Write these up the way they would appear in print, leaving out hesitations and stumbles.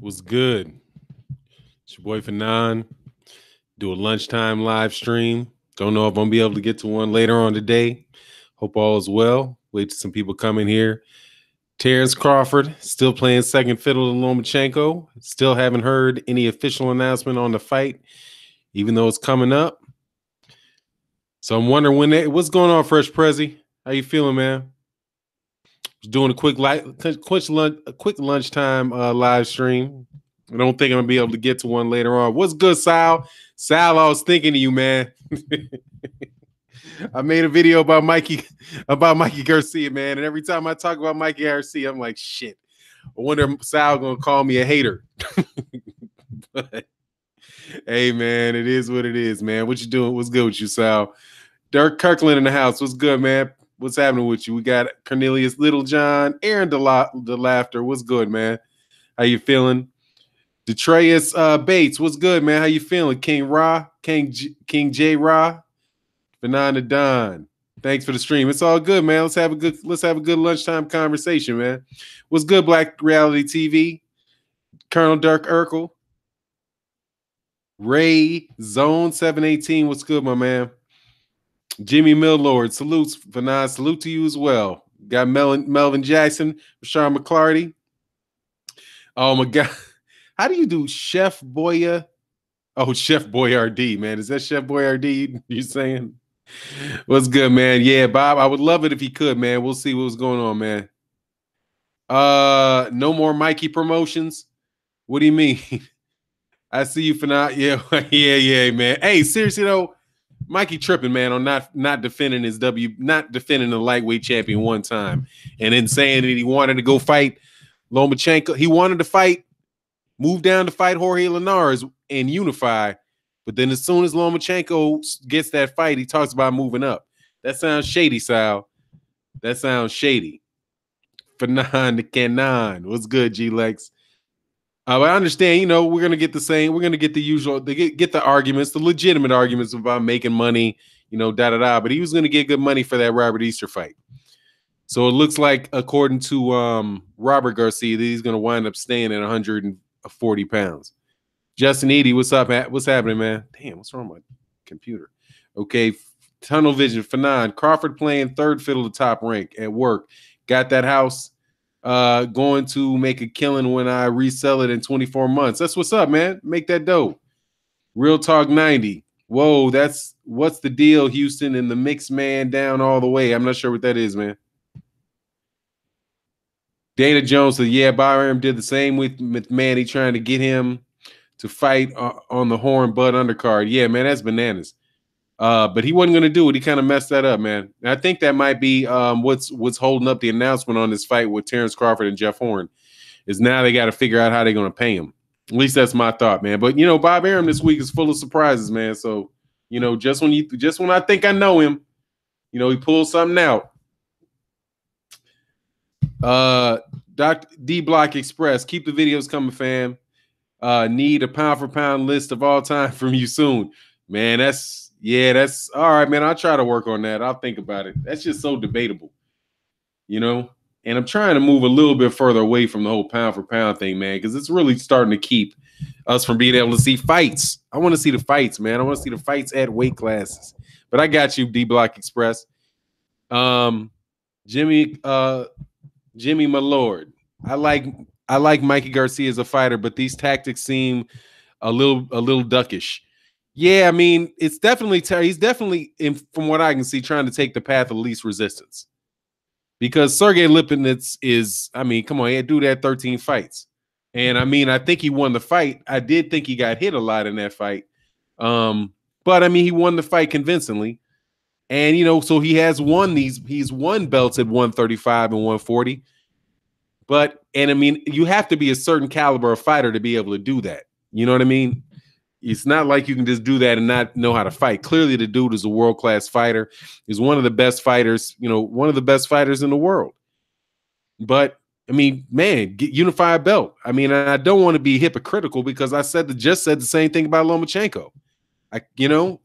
Was good. It's your boy Fanon. Do a lunchtime live stream. Don't know if I'm gonna be able to get to one later on today. Hope all is well. Wait till some people come in here. Terence Crawford still playing second fiddle to Lomachenko. Still haven't heard any official announcement on the fight, even though it's coming up. So I'm wondering what's going on, Fresh Prezi? How you feeling, man? Doing a quick lunchtime live stream. I don't think I'm gonna be able to get to one later on. What's good, Sal? Sal, I was thinking of you, man. I made a video about Mikey Garcia, man. And every time I talk about Mikey Garcia, I'm like, shit. I wonder if Sal gonna call me a hater. But hey, man, it is what it is, man. What you doing? What's good with you, Sal? Dirk Kirkland in the house. What's good, man? What's happening with you? We got Cornelius Littlejohn, Aaron the Laughter. What's good, man? How you feeling? Detrayus Bates, what's good, man? How you feeling? King Ra, King J Ra, Fanon Don. Thanks for the stream. It's all good, man. Let's have a good lunchtime conversation, man. What's good, Black Reality TV? Colonel Dirk Urkel, Ray Zone 718. What's good, my man? Jimmy Millord, salutes, Fanon. Salute to you as well. Got Melvin Jackson, Rashard McClarty. Oh my God. How do you do Chef Boya? Oh, Chef Boyardee, man. Is that Chef Boyardee you saying? What's good, man? Yeah, Bob, I would love it if you could, man. We'll see what's going on, man. No more Mikey promotions? What do you mean? I see you for now. Yeah, yeah, man. Hey, seriously though, Mikey tripping, man, on not defending the lightweight champion one time, and then saying that he wanted to go fight Lomachenko. He wanted to fight. Move down to fight Jorge Linares and unify. But then as soon as Lomachenko gets that fight, he talks about moving up. That sounds shady, Sal. That sounds shady. Fanon the Canon. What's good, G-Lex? But I understand, we're going to get the same. We're going to get the usual, get the arguments, the legitimate arguments about making money, da-da-da. But he was going to get good money for that Robert Easter fight. So it looks like, according to Robert Garcia, that he's going to wind up staying at 140 pounds. Justin Eady, what's up? What's happening, man? Damn, what's wrong with my computer? Okay, tunnel vision. Fanon Crawford playing third fiddle to top rank at work. Got that house going to make a killing when I resell it in 24 months. That's what's up, man. Make that dough. Real Talk 90. Whoa, what's the deal, Houston, and the mixed man down all the way. I'm not sure what that is, man. Dana Jones said, yeah, Byram did the same with Manny, trying to get him to fight on the Horn Bud undercard. Yeah, man, that's bananas. But he wasn't going to do it. He kind of messed that up, man. And I think that might be what's holding up the announcement on this fight with Terence Crawford and Jeff Horn, is now they got to figure out how they're going to pay him. At least that's my thought, man. But, Bob Arum this week is full of surprises, man. So, just when I think I know him, he pulls something out. Dr. D Block Express, keep the videos coming, fam. Need a pound for pound list of all time from you soon, man. That's all right, man. I'll try to work on that. I'll think about it. That's just so debatable, and I'm trying to move a little bit further away from the whole pound for pound thing, man, because it's really starting to keep us from being able to see fights. I want to see the fights, man. I want to see the fights at weight classes. But I got you, D Block Express. Jimmy, my lord. I like Mikey Garcia as a fighter, but these tactics seem a little duckish. Yeah, I mean, he's definitely from what I can see, trying to take the path of least resistance. Because Sergey Lipinets is, I mean, come on, he had dude had 13 fights. And I mean, I think he won the fight. I did think he got hit a lot in that fight. But I mean, he won the fight convincingly. And so he's won belts at 135 and 140. And I mean, you have to be a certain caliber of fighter to be able to do that. You know what I mean? It's not like you can just do that and not know how to fight. Clearly, the dude is a world-class fighter. He's one of the best fighters, one of the best fighters in the world. But, I mean, man, unify a belt. I mean, I don't want to be hypocritical because I just said the same thing about Lomachenko.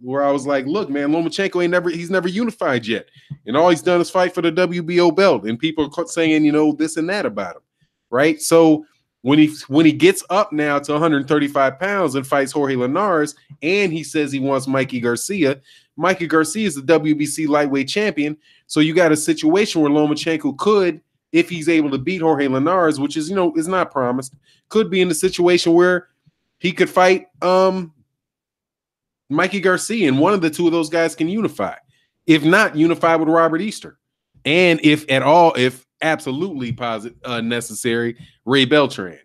Where I was like, look, man, Lomachenko he's never unified yet. And all he's done is fight for the WBO belt. And people are saying, this and that about him. Right? So when he gets up now to 135 pounds and fights Jorge Linares, and he says he wants Mikey Garcia. Mikey Garcia is the WBC lightweight champion. So you got a situation where Lomachenko could, if he's able to beat Jorge Linares, which is, is not promised, could be in the situation where he could fight Mikey Garcia, and one of the two of those guys can unify. If not, unify with Robert Easter. And if at all, if absolutely necessary, Ray Beltran.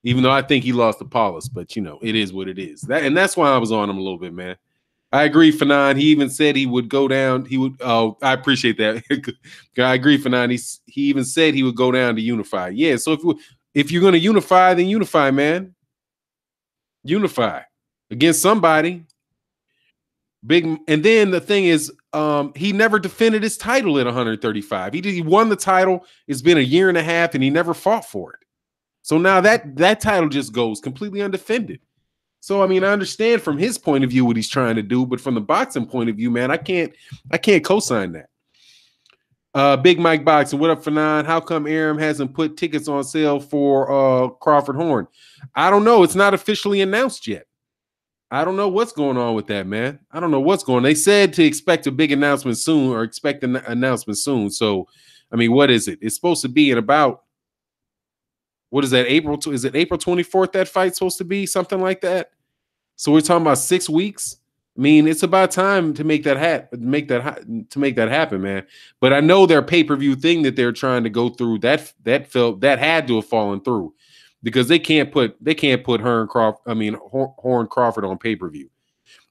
Even though I think he lost to Paulus, but it is what it is. And that's why I was on him a little bit, man. I agree, Fanon. He even said he would go down. He would. Oh, I appreciate that. I agree, Fanon. He even said he would go down to unify. Yeah. So if you're going to unify, then unify, man. Unify against somebody big. And then the thing is, he never defended his title at 135. He won the title. It's been a year and a half, and he never fought for it. So now that title just goes completely undefended. So I mean, I understand from his point of view what he's trying to do, but from the boxing point of view, man, I can't co-sign that. Big Mike Boxing, what up, Fanon? How come Aram hasn't put tickets on sale for Crawford Horn? I don't know. It's not officially announced yet. I don't know what's going on with that, man. I don't know what's going on. They said to expect a big announcement soon, or expect an announcement soon. So, I mean, what is it? It's supposed to be in about, what is that, April? Is it April 24th that fight's supposed to be? Something like that. So we're talking about 6 weeks. I mean, it's about time to make that happen, man. But I know their pay-per-view thing that they're trying to go through, that had to have fallen through, because they can't put Horn Crawford on pay-per-view.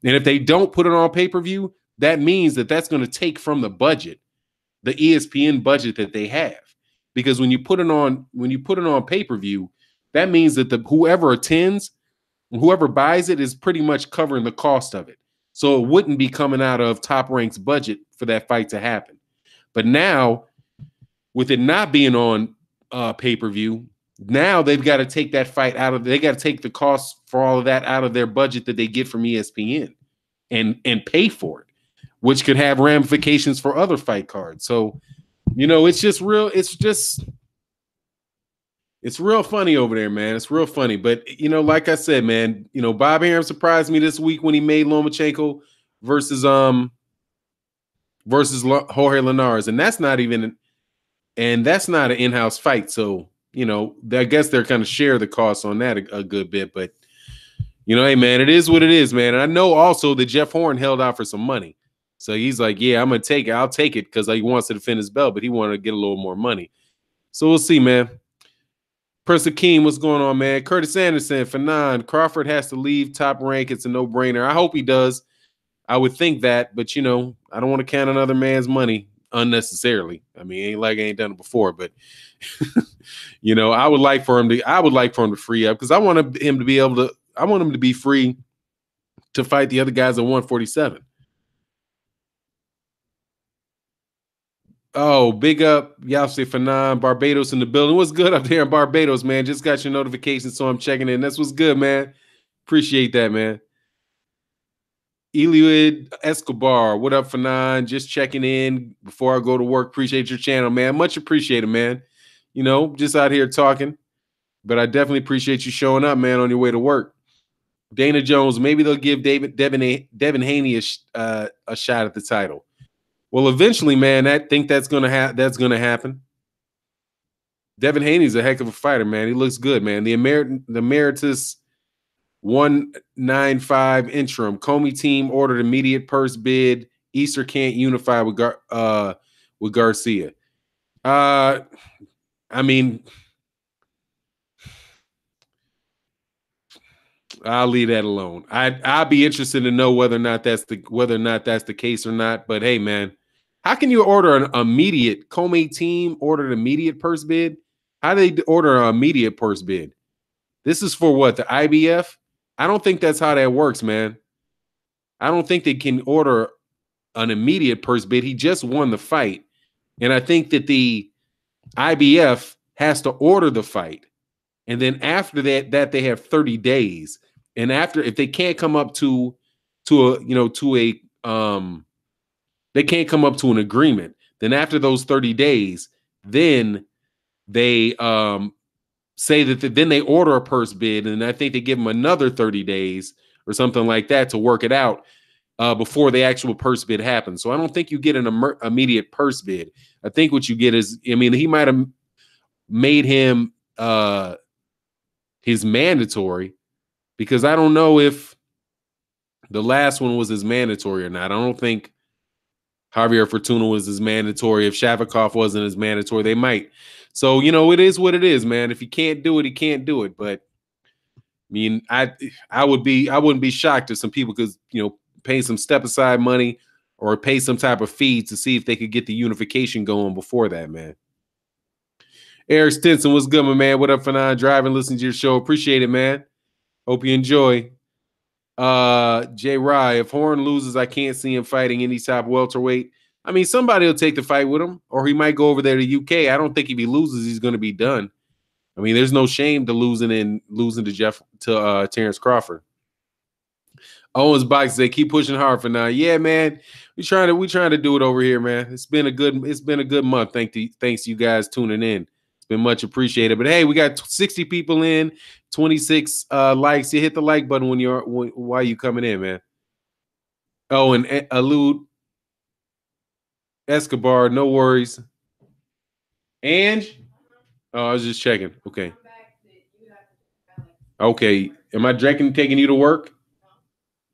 And if they don't put it on pay-per-view, that means that's going to take from the budget, the ESPN budget that they have. Because when you put it on pay-per-view, that means that whoever attends, whoever buys it, is pretty much covering the cost of it. So it wouldn't be coming out of Top Rank's budget for that fight to happen. But now, with it not being on pay-per-view, now they've got to take that fight they got to take the cost for all of that out of their budget that they get from ESPN and pay for it, which could have ramifications for other fight cards. So, it's real funny over there, man. It's real funny. But, like I said, man, Bob Arum surprised me this week when he made Lomachenko versus Jorge Linares. And that's not an in-house fight. So, I guess they're kind of share the costs on that a good bit. But, hey, man, it is what it is, man. And I know also that Jeff Horn held out for some money. So he's like, yeah, I'm going to take it. I'll take it because he wants to defend his belt, but he wanted to get a little more money. So we'll see, man. Prince Akeem, what's going on, man? Curtis Anderson, Fanon, Crawford has to leave Top Rank. It's a no-brainer. I hope he does. I would think that, but, I don't want to count another man's money unnecessarily. I mean, ain't like I ain't done it before, but, I would like for him to free up, because I want him to be free to fight the other guys at 147. Oh, big up, Yafse Fanon, Barbados in the building. What's good up there in Barbados, man? Just got your notification, so I'm checking in. That's what's good, man. Appreciate that, man. Eliud Escobar, what up, Fanon? Just checking in before I go to work. Appreciate your channel, man. Much appreciated, man. Just out here talking, but I definitely appreciate you showing up, man, on your way to work. Dana Jones, maybe they'll give Devin Haney a shot at the title. Well, eventually, man, I think that's gonna happen. Devin Haney's a heck of a fighter, man. He looks good, man. The Emeritus 195 interim Comey team ordered immediate purse bid. Easter can't unify with Garcia. I mean, I'll leave that alone. I'll be interested to know whether or not that's the case or not. But hey, man, how can you order an immediate Comey team ordered immediate purse bid? How do they order an immediate purse bid? This is for what, the IBF? I don't think that's how that works, man. I don't think they can order an immediate purse bid. He just won the fight, and I think that the IBF has to order the fight, and then after that they have 30 days. And if they can't come up to they can't come up to an agreement, then after those 30 days, then they say that then they order a purse bid, and I think they give them another 30 days or something like that to work it out before the actual purse bid happens. So I don't think you get an immediate purse bid. I think what you get is, I mean, he might have made him his mandatory, because I don't know if the last one was his mandatory or not. I don't think Javier Fortuna was his mandatory. If Shavkov wasn't his mandatory, they might. So, you know, it is what it is, man. If he can't do it, he can't do it. But I mean, I wouldn't be shocked if some people could, you know, pay some step aside money or pay some type of fee to see if they could get the unification going before that, man. Eric Stinson, what's good, my man? What up, Fanon? Driving, listening to your show. Appreciate it, man. Hope you enjoy. Jay Rye, if Horn loses, I can't see him fighting any top welterweight. I mean, somebody will take the fight with him, or he might go over there to UK. I don't think if he loses, he's going to be done. I mean, there's no shame to losing to Terence Crawford. Owens Box, they keep pushing hard for now. Yeah, man, we trying to do it over here, man. It's been a good month. Thanks to you guys tuning in. It's been much appreciated. But hey, we got 60 people in, 26 likes. You hit the like button while you coming in, man. Oh, and Alud Escobar, no worries. Ange? Oh, I was just checking. Okay. Okay. Am I taking you to work?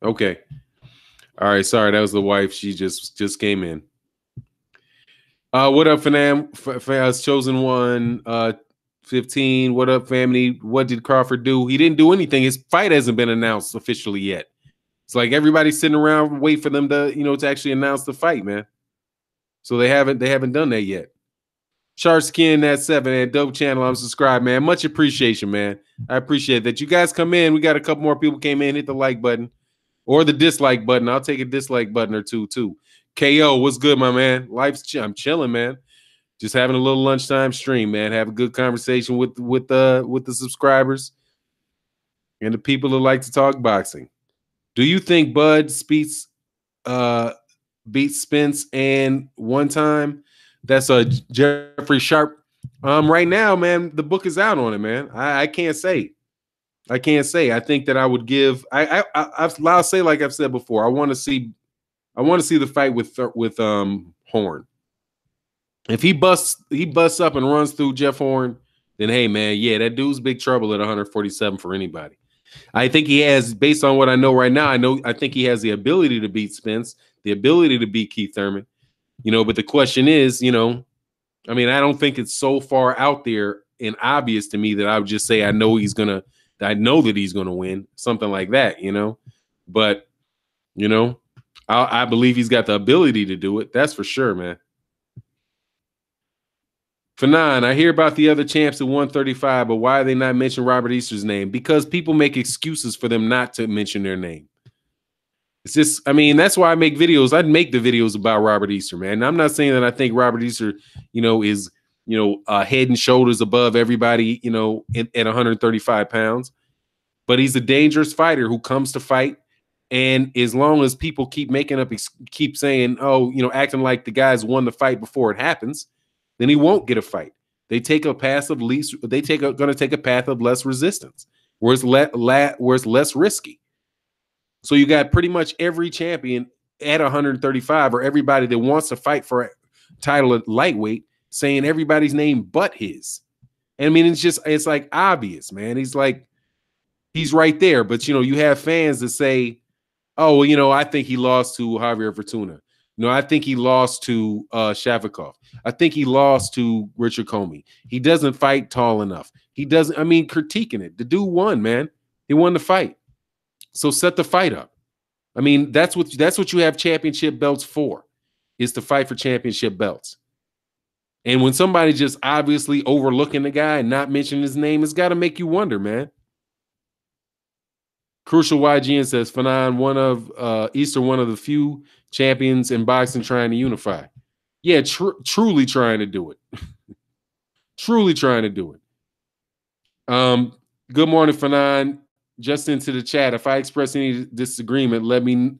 Okay. All right. Sorry, that was the wife. She just came in. What up, Fanam? Chosen one. 15. What up, family? What did Crawford do? He didn't do anything. His fight hasn't been announced officially yet. It's like everybody's sitting around waiting for them to, you know, to actually announce the fight, man. So they haven't done that yet. Shark Skin at 7 at Dope Channel. I'm subscribed, man. Much appreciation, man. I appreciate that. You guys come in. We got a couple more people came in. Hit the like button or the dislike button. I'll take a dislike button or two too. KO, what's good, my man? I'm chilling, man. Just having a little lunchtime stream, man. Have a good conversation with the subscribers and the people who like to talk boxing. Do you think Bud beats Spence and one time? That's a Jeffrey Sharp. Right now, man, the book is out on it, man. I can't say. I think that I would give. I'll say, like I've said before, I want to see the fight with Horn. If he busts up and runs through Jeff Horn, then hey, man, yeah, that dude's big trouble at 147 for anybody. I think he has, based on what I know right now, I think he has the ability to beat Spence, the ability to beat Keith Thurman. You know, but the question is, you know, I mean, I don't think it's so far out there and obvious to me that I would just say I know that he's gonna win, something like that, you know. But you know, I believe he's got the ability to do it. That's for sure, man. Fanon, I hear about the other champs at 135, but why are they not mentioning Robert Easter's name? Because people make excuses for them not to mention their name. It's just, I mean, that's why I make videos. I'd make the videos about Robert Easter, man. And I'm not saying that I think Robert Easter, you know, is, you know, head and shoulders above everybody, you know, at 135 pounds. But he's a dangerous fighter who comes to fight. And as long as people keep keep saying, oh, you know, acting like the guys won the fight before it happens, then he won't get a fight. They take a path of going to take a path of less resistance, where it's less risky. So you got pretty much every champion at 135, or everybody that wants to fight for a title at lightweight, saying everybody's name but his. And I mean, it's like obvious, man. He's right there. But, you know, you have fans that say, oh, well, you know, I think he lost to Javier Fortuna. No, I think he lost to Shavkov. I think he lost to Richard Comey. He doesn't fight tall enough. He doesn't, I mean, critiquing it. The dude won, man. He won the fight. So set the fight up. I mean, that's what you have championship belts for, is to fight for championship belts. And when somebody just obviously overlooking the guy and not mentioning his name, it's got to make you wonder, man. Crucial YGN says, Fanon, Easter, one of the few champions in boxing trying to unify. Yeah, truly trying to do it. Truly trying to do it. Good morning, Fanon. Just into the chat. If I express any disagreement, let me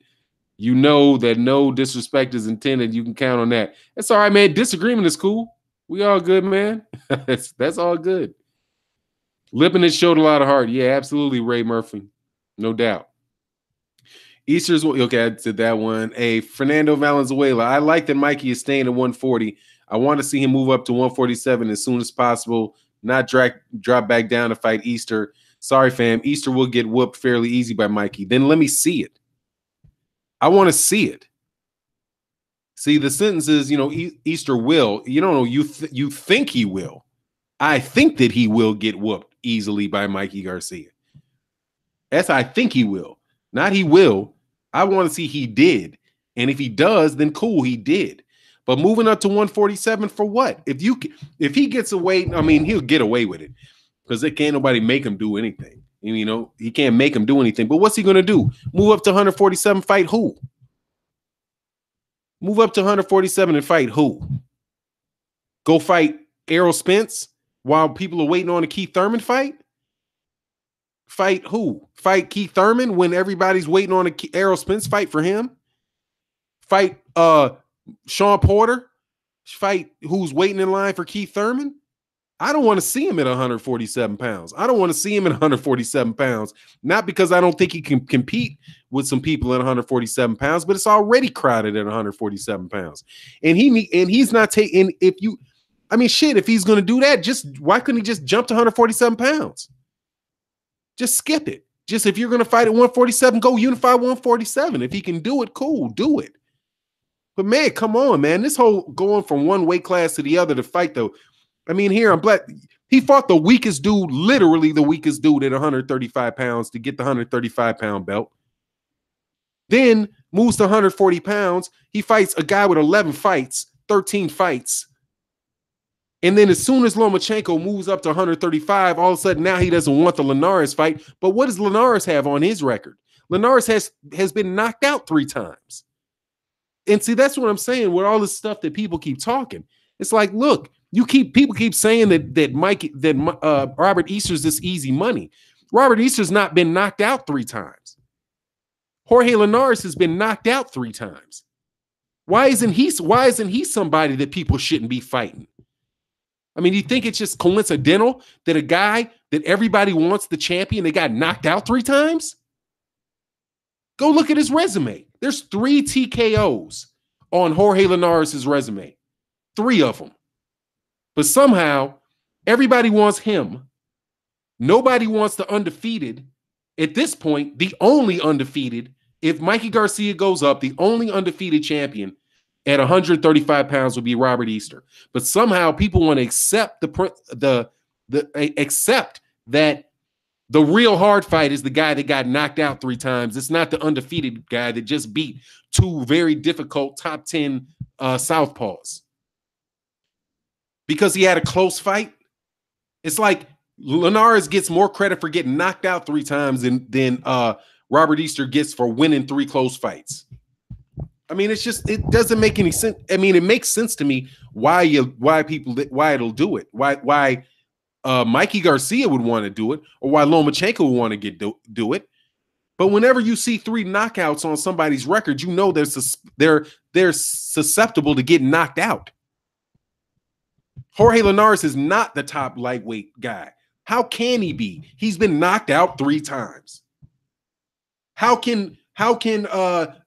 know that no disrespect is intended. You can count on that. That's all right, man. Disagreement is cool. We all good, man. That's all good. Lipinets showed a lot of heart. Yeah, absolutely, Ray Murphy. No doubt. Easter's okay. I said that one. A Fernando Valenzuela. I like that Mikey is staying at 140. I want to see him move up to 147 as soon as possible. Not drop back down to fight Easter. Sorry, fam. Easter will get whooped fairly easy by Mikey. Then let me see it. I want to see it. See, the sentence is, Easter will. You don't know. You think he will. I think that he will get whooped easily by Mikey Garcia. That's I think he will. Not he will. I want to see he did. And if he does, then cool, he did. But moving up to 147 for what? If he gets away, I mean, he'll get away with it because there can't nobody make him do anything. He can't make him do anything. But what's he going to do? Move up to 147, fight who? Move up to 147 and fight who? Go fight Errol Spence while people are waiting on a Keith Thurman fight? Fight who? Fight Keith Thurman when everybody's waiting on a Errol Spence fight for him? Fight Sean Porter? Fight who's waiting in line for Keith Thurman? I don't want to see him at 147 pounds. I don't want to see him at 147 pounds. Not because I don't think he can compete with some people at 147 pounds, but it's already crowded at 147 pounds. And he's not taking, if he's going to do that, why couldn't he just jump to 147 pounds? Just skip it. Just if you're going to fight at 147, go unify 147. If he can do it, cool, do it. But man, come on, man. This whole going from one weight class to the other to fight though. I mean, here I'm black. He fought the weakest dude, literally the weakest dude at 135 pounds to get the 135-pound belt. Then moves to 140 pounds. He fights a guy with 11 fights, 13 fights. And then as soon as Lomachenko moves up to 135, all of a sudden now he doesn't want the Linares fight. But what does Linares have on his record? Linares has been knocked out 3 times. And see, that's what I'm saying with all this stuff that people keep talking. It's like, look, people keep saying that Robert Easter's this easy money. Robert Easter's not been knocked out 3 times. Jorge Linares has been knocked out 3 times. Why isn't he somebody that people shouldn't be fighting? I mean, do you think it's just coincidental that a guy that everybody wants the champion, they got knocked out 3 times? Go look at his resume. There's 3 TKOs on Jorge Linares' resume. 3 of them. But somehow, everybody wants him. Nobody wants the undefeated. At this point, the only undefeated, if Mikey Garcia goes up, the only undefeated champion at 135 pounds would be Robert Easter. But somehow people want to accept accept that the real hard fight is the guy that got knocked out 3 times. It's not the undefeated guy that just beat 2 very difficult top 10 southpaws. Because he had a close fight. It's like Linares gets more credit for getting knocked out 3 times than Robert Easter gets for winning 3 close fights. I mean, it doesn't make any sense. I mean, it makes sense to me why it'll do it. Why Mikey Garcia would want to do it, or why Lomachenko would want to do it. But whenever you see 3 knockouts on somebody's record, you know they're susceptible to getting knocked out. Jorge Linares is not the top lightweight guy. How can he be? He's been knocked out 3 times. How can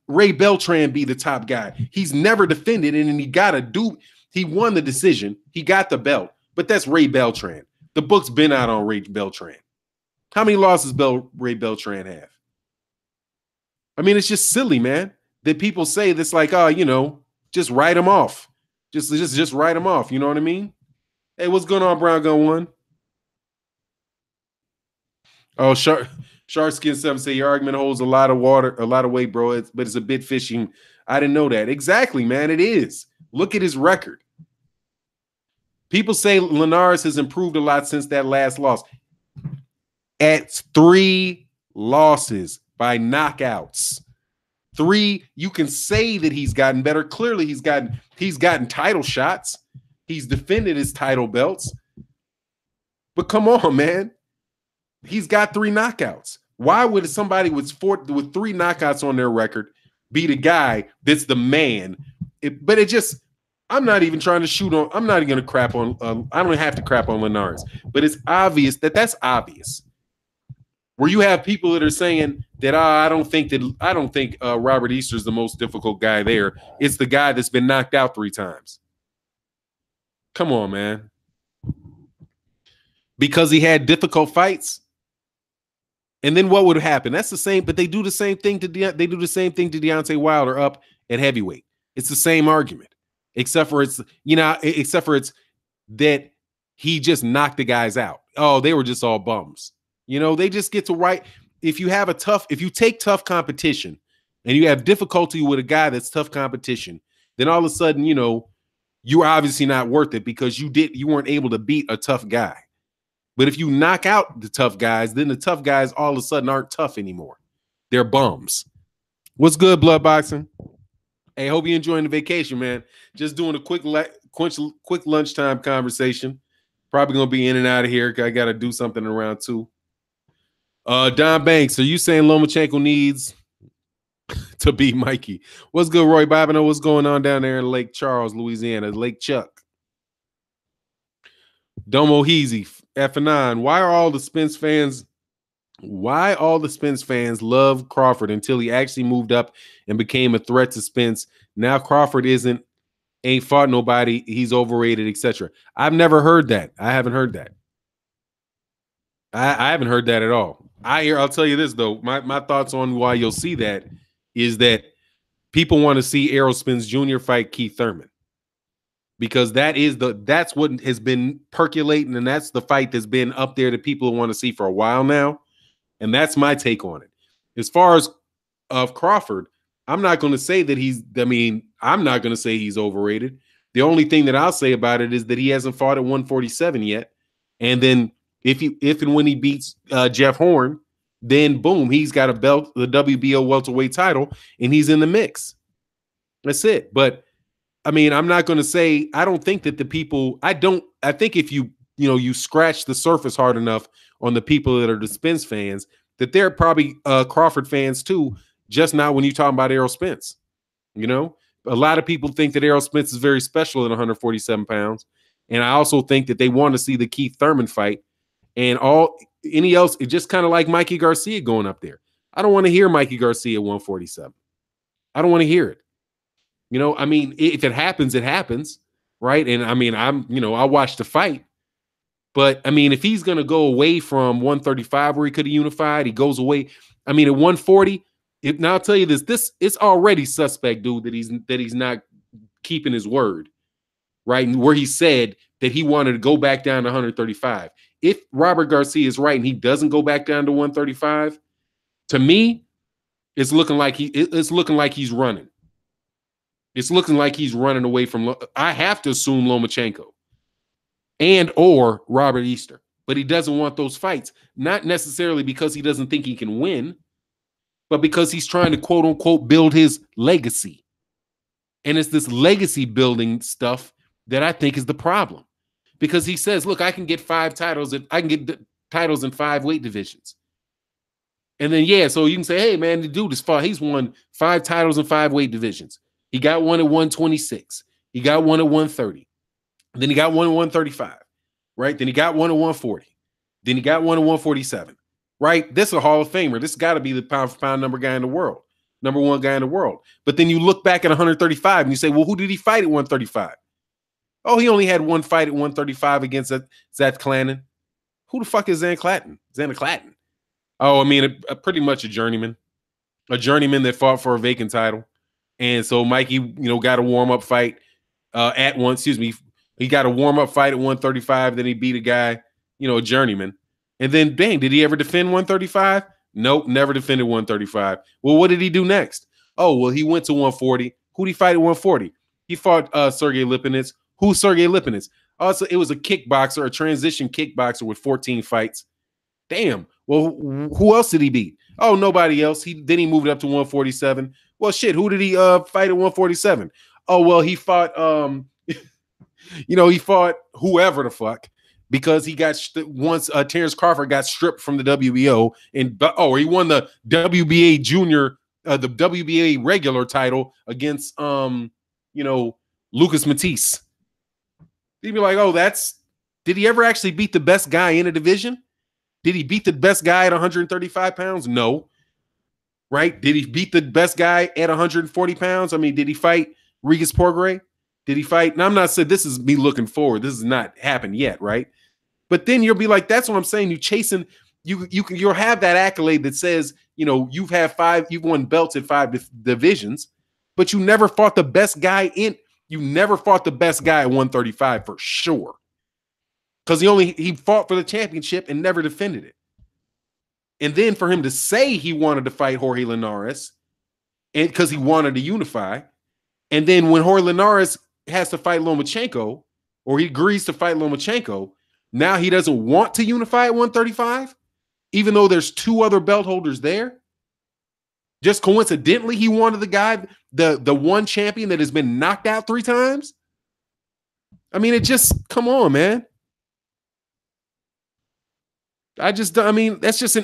Ray Beltran be the top guy? He's never defended, and he won the decision. He got the belt, but that's Ray Beltran. The book's been out on Ray Beltran. How many losses Ray Beltran have? I mean, it's just silly, man, that people say this like, just write him off. Just write him off. You know what I mean? Hey, what's going on, Brown Gun 1? Oh, Shark Skin 7 say your argument holds a lot of weight, bro. But it's a bit fishy. I didn't know that. Exactly, man. It is. Look at his record. People say Linares has improved a lot since that last loss. At 3 losses by knockouts. 3, you can say that he's gotten better. Clearly, he's gotten title shots. He's defended his title belts. But come on, man. He's got 3 knockouts. Why would somebody with 3 knockouts on their record be the guy that's the man? But it just, I'm not even trying to shoot on. I'm not even going to crap on. I don't have to crap on Linares, but it's obvious that's obvious. Where you have people that are saying that I don't think Robert Easter's the most difficult guy there. It's the guy that's been knocked out 3 times. Come on, man. Because he had difficult fights. And then what would happen? That's the same, but they do the same thing to Deontay Wilder up at heavyweight. It's the same argument, except for it's that he just knocked the guys out. Oh, they were just all bums. They just get to right. If you take tough competition and you have difficulty with a guy that's tough competition, then all of a sudden, you're obviously not worth it because you weren't able to beat a tough guy. But if you knock out the tough guys, then the tough guys all of a sudden aren't tough anymore. They're bums. What's good, Blood Boxing? Hey, hope you're enjoying the vacation, man. Just doing a quick lunchtime conversation. Probably going to be in and out of here because I got to do something around 2. Don Banks, are you saying Lomachenko needs to beat Mikey? What's good, Roy Bobineau? What's going on down there in Lake Charles, Louisiana? Lake Chuck. Domo Heezy, F9. Why all the Spence fans love Crawford until he actually moved up and became a threat to Spence? Now Crawford ain't fought nobody, he's overrated, etc. I've never heard that. I haven't heard that. I haven't heard that at all. I'll tell you this though. My thoughts on why you'll see that is that people want to see Errol Spence Jr. fight Keith Thurman. Because that's what has been percolating, and that's the fight that's been up there that people want to see for a while now. And that's my take on it. As far as Crawford, I'm not going to say that I'm not going to say he's overrated. The only thing that I'll say about it is that he hasn't fought at 147 yet. And then if and when he beats Jeff Horn, then boom, he's got a belt, the WBO welterweight title, and he's in the mix. That's it. But I'm not going to say, I don't think that I think if you scratch the surface hard enough on the people that are the Spence fans, that they're probably Crawford fans too, just not when you're talking about Errol Spence. A lot of people think that Errol Spence is very special at 147 pounds. And I also think that they want to see the Keith Thurman fight and any else. It's just kind of like Mikey Garcia going up there. I don't want to hear Mikey Garcia at 147. I don't want to hear it. If it happens, it happens, right? And I watched the fight, but if he's going to go away from 135 where he could have unified, he goes away. At 140, now I'll tell you this it's already suspect, dude, that he's not keeping his word, right? And where he said that he wanted to go back down to 135. If Robert Garcia is right and he doesn't go back down to 135, to me, it's looking like he's running. It's looking like he's running away from, I have to assume, Lomachenko and or Robert Easter. But he doesn't want those fights, not necessarily because he doesn't think he can win, but because he's trying to, quote unquote, build his legacy. And it's this legacy building stuff that I think is the problem. Because he says, look, I can get 5 titles, I can get titles in 5 weight divisions. And then, so you can say, hey, man, the dude is fought. He's won 5 titles in 5 weight divisions. He got one at 126. He got one at 130. Then he got one at 135, right? Then he got one at 140. Then he got one at 147, right? This is a Hall of Famer. This got to be the pound for pound number guy in the world, number 1 guy in the world. But then you look back at 135 and you say, well, who did he fight at 135? Oh, he only had 1 fight at 135 against Zach Clanton. Who the fuck is Xander Clanton? Oh, pretty much a journeyman that fought for a vacant title. And so Mikey, got a warm-up fight he got a warm-up fight at 135. Then he beat a guy, a journeyman. And then, bang, did he ever defend 135? Nope, never defended 135. Well, what did he do next? Oh, well, he went to 140. Who did he fight at 140? He fought Sergey Lipinets. Who's Sergey Lipinets? Also, it was a kickboxer, a transition kickboxer with 14 fights. Damn. Well, who else did he beat? Oh, nobody else. Then he moved up to 147. Well, shit, who did he fight at 147? Oh, well, he fought he fought whoever the fuck, because he got once Terence Crawford got stripped from the WBO, and he won the WBA junior, the WBA regular title against Lucas Matisse. You'd be like, oh, did he ever actually beat the best guy in a division? Did he beat the best guy at 135 pounds? No. Right? Did he beat the best guy at 140 pounds? I mean, did he fight Regis Prograis? Did he fight? Now, I'm not saying this is me looking forward. This has not happened yet, right? But then you'll be like, that's what I'm saying. You'll have that accolade that says, you've won belts at 5 divisions, but you never fought the best guy you never fought the best guy at 135 for sure. Because he fought for the championship and never defended it. And then for him to say he wanted to fight Jorge Linares, and because he wanted to unify, and then when Jorge Linares has to fight Lomachenko, or he agrees to fight Lomachenko, now he doesn't want to unify at 135, even though there's 2 other belt holders there. Just coincidentally, he wanted the guy, the one champion that has been knocked out 3 times. I mean, come on, man. That's just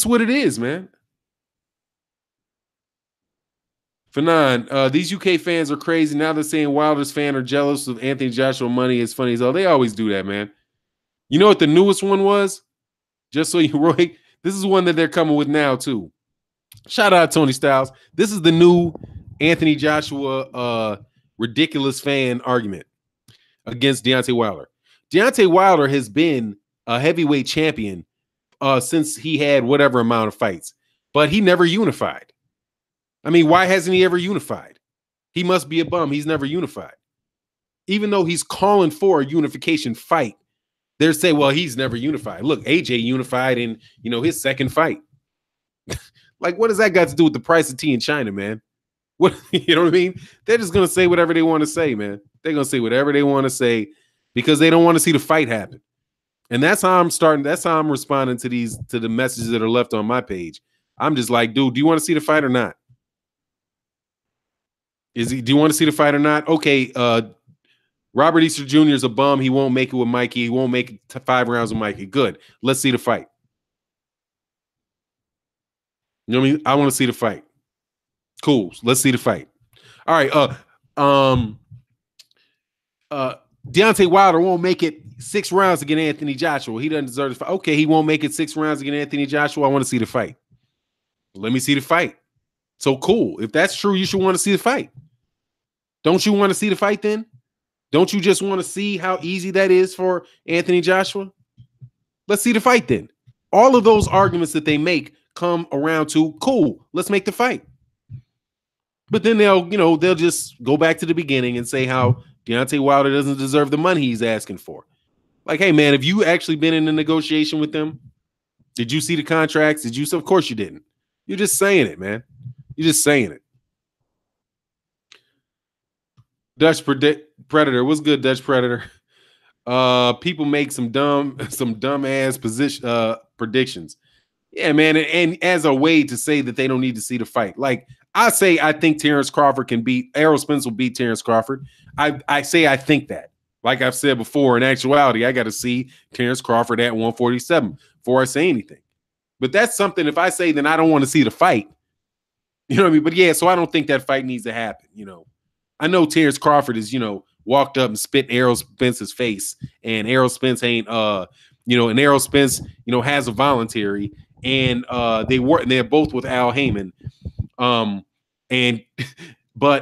what it is, man. Fanon, these UK fans are crazy. Now they're saying Wilder's fans are jealous of Anthony Joshua money. It's funny as hell. They always do that, man. You know what the newest one was? Just so you, Roy, this is one that they're coming with now, too. Shout out Tony Styles. This is the new Anthony Joshua ridiculous fan argument against Deontay Wilder. Deontay Wilder has been a heavyweight champion since he had whatever amount of fights, but he never unified. I mean, why hasn't he ever unified? He must be a bum. He's never unified. Even though he's calling for a unification fight, they're saying, well, he's never unified. Look, AJ unified in, his second fight. Like, what does that got to do with the price of tea in China, man? What, you know what I mean? They're just going to say whatever they want to say, man. They're going to say whatever they want to say because they don't want to see the fight happen. And that's how I'm responding to the messages that are left on my page. I'm just like, dude, do you want to see the fight or not? Do you want to see the fight or not? Okay, Robert Easter Jr. is a bum. He won't make it with Mikey. He won't make it to 5 rounds with Mikey. Good. Let's see the fight. You know what I mean? I want to see the fight. Cool. Let's see the fight. All right. Deontay Wilder won't make it 6 rounds against Anthony Joshua. He doesn't deserve the fight. Okay, he won't make it 6 rounds against Anthony Joshua. I want to see the fight. Let me see the fight. So cool. If that's true, you should want to see the fight. Don't you want to see the fight then? Don't you just want to see how easy that is for Anthony Joshua? Let's see the fight then. All of those arguments that they make come around to, cool, let's make the fight. But then they'll just go back to the beginning and say how Deontay Wilder doesn't deserve the money he's asking for. Like, hey, man, have you actually been in a negotiation with them? Did you see the contracts? Of course you didn't. You're just saying it, man. You're just saying it. Dutch Predator. What's good, Dutch Predator? People make some dumb ass predictions. Yeah, man, and as a way to say that they don't need to see the fight. Like I think Terence Crawford can beat Errol Spence will beat Terence Crawford. I think that. Like I've said before, in actuality, I got to see Terence Crawford at 147 before I say anything. But that's something. If I say then I don't want to see the fight, you know what I mean. But yeah, so I don't think that fight needs to happen. I know Terence Crawford is walked up and spit Errol Spence's face, and Errol Spence ain't and Errol Spence has a voluntary. And they're both with Al Heyman. But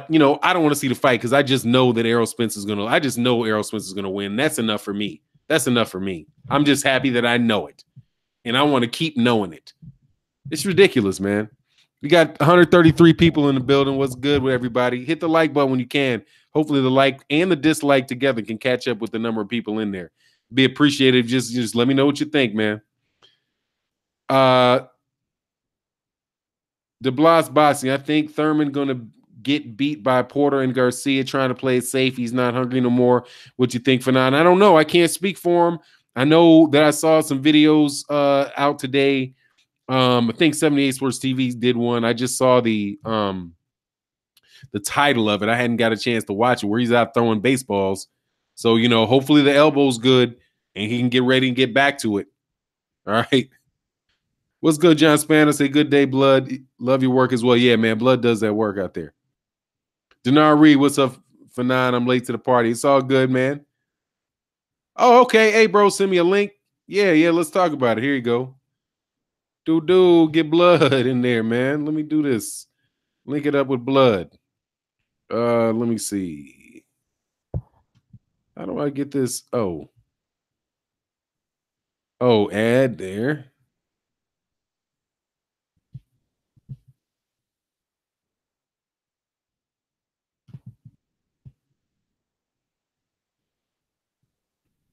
I don't want to see the fight because I just know that Errol Spence is gonna win. That's enough for me. I'm just happy that I know it. And I want to keep knowing it. It's ridiculous, man. We got 133 people in the building. What's good with everybody? Hit the like button when you can. Hopefully the like and the dislike together can catch up with the number of people in there. Be appreciated. Just let me know what you think, man. DeBlas boxing. I think Thurman gonna get beat by Porter and Garcia trying to play it safe. He's not hungry no more. What you think, Fanon? I don't know. I can't speak for him. I know that I saw some videos out today. I think 78 Sports TV did one. I just saw the title of it. I hadn't got a chance to watch it, where he's out throwing baseballs. So hopefully the elbow's good and he can get ready and get back to it. All right. What's good, John Spano? Say good day, Blood. Love your work as well. Yeah, man, Blood does that work out there. Denar Reed, what's up, Fanon, I'm late to the party. It's all good, man. Oh, okay. Hey, bro, send me a link. Yeah, let's talk about it. Here you go. Get blood in there, man. Let me do this. Link it up with blood. Let me see. How do I get this? Oh, add there.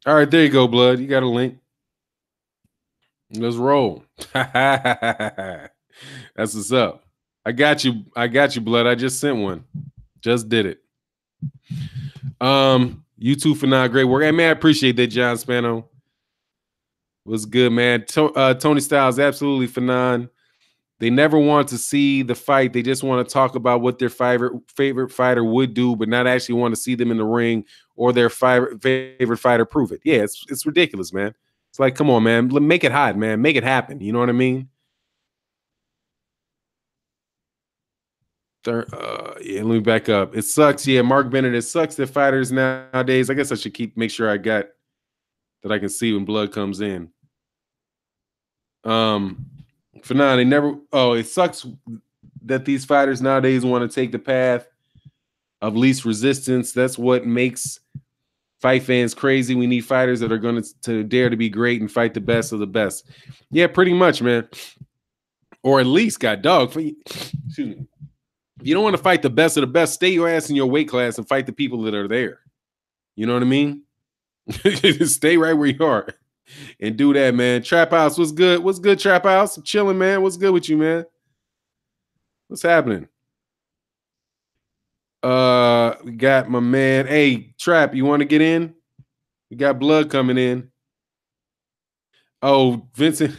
All right, there you go, blood. You got a link. Let's roll. That's what's up. I got you, blood. I just sent one. Just did it. You too for not great work. Hey man, I appreciate that, John Spano. Was good, man. Tony Styles, absolutely Fanon. They never want to see the fight. They just want to talk about what their favorite fighter would do, but not actually want to see them in the ring or their favorite fighter prove it. Yeah, it's ridiculous, man. It's like, come on, man. Make it hot, man. Make it happen. You know what I mean? Yeah, let me back up. It sucks. Yeah, Mark Bennett. It sucks that fighters nowadays. I guess I should make sure I got that I can see when blood comes in. For now, they never. Oh, it sucks that these fighters nowadays want to take the path of least resistance. That's what makes fight fans crazy. We need fighters that are going to dare to be great and fight the best of the best. Yeah, pretty much, man. Or at least got dog. Excuse me. If you don't want to fight the best of the best, stay your ass in your weight class and fight the people that are there. You know what I mean? Stay right where you are and do that, man. Trap House, what's good? What's good, Trap House? I'm chilling, man. What's good with you, man? What's happening? We got my man. Hey, Trap, you want to get in? We got blood coming in. Oh, Vincent,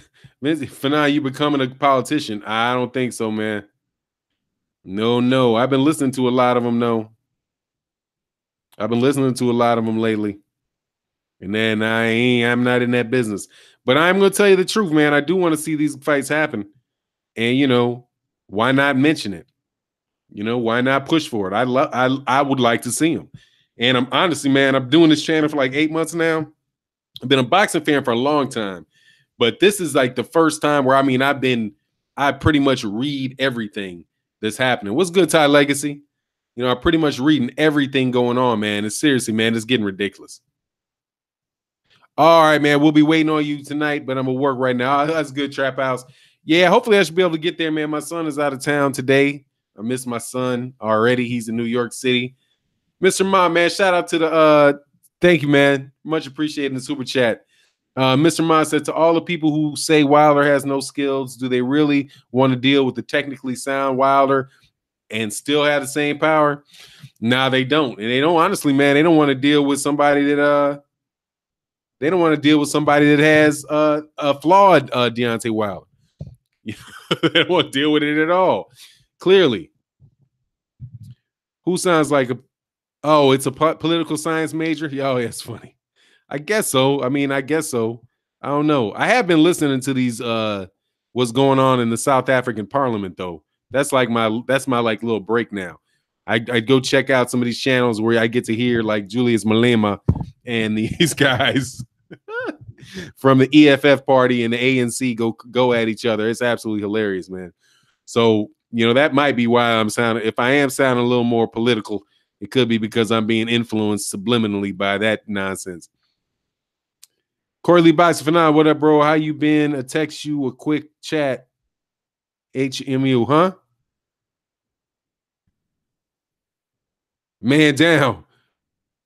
for now, you becoming a politician? I don't think so, man. No. I've been listening to a lot of them, I've been listening to a lot of them lately. And then I'm not in that business. But I'm going to tell you the truth, man. I do want to see these fights happen. And, why not mention it? Why not push for it? I would like to see them. And I'm honestly, man, I'm doing this channel for like 8 months now. I've been a boxing fan for a long time. But this is like the first time where, I pretty much read everything that's happening. What's good, Ty Legacy? I'm pretty much reading everything going on, man. It's seriously, man, it's getting ridiculous. All right, man, we'll be waiting on you tonight, but I'm going to work right now. That's good, Trap House. Yeah, hopefully I should be able to get there, man. My son is out of town today. I miss my son already. He's in New York City. Mr. Ma, man, shout out to the thank you, man. Much appreciated in the super chat. Mr. Ma said, to all the people who say Wilder has no skills, do they really want to deal with the technically sound Wilder and still have the same power? Nah, they don't. And they don't, honestly, man, they don't want to deal with somebody that has a flawed Deontay Wilder. They don't want to deal with it at all. Clearly. Who sounds like it's a political science major? Oh, yeah, it's funny. I guess so. I guess so. I don't know. I have been listening to these what's going on in the South African parliament, though. That's my like little break now. I go check out some of these channels where I get to hear like Julius Malema and these guys from the EFF party and the ANC go at each other. It's absolutely hilarious, man. So, that might be why if I am sounding a little more political, it could be because I'm being influenced subliminally by that nonsense. Corey Lee Boxer for now. What up, bro? How you been? I text you a quick chat. HMU, huh? Man down.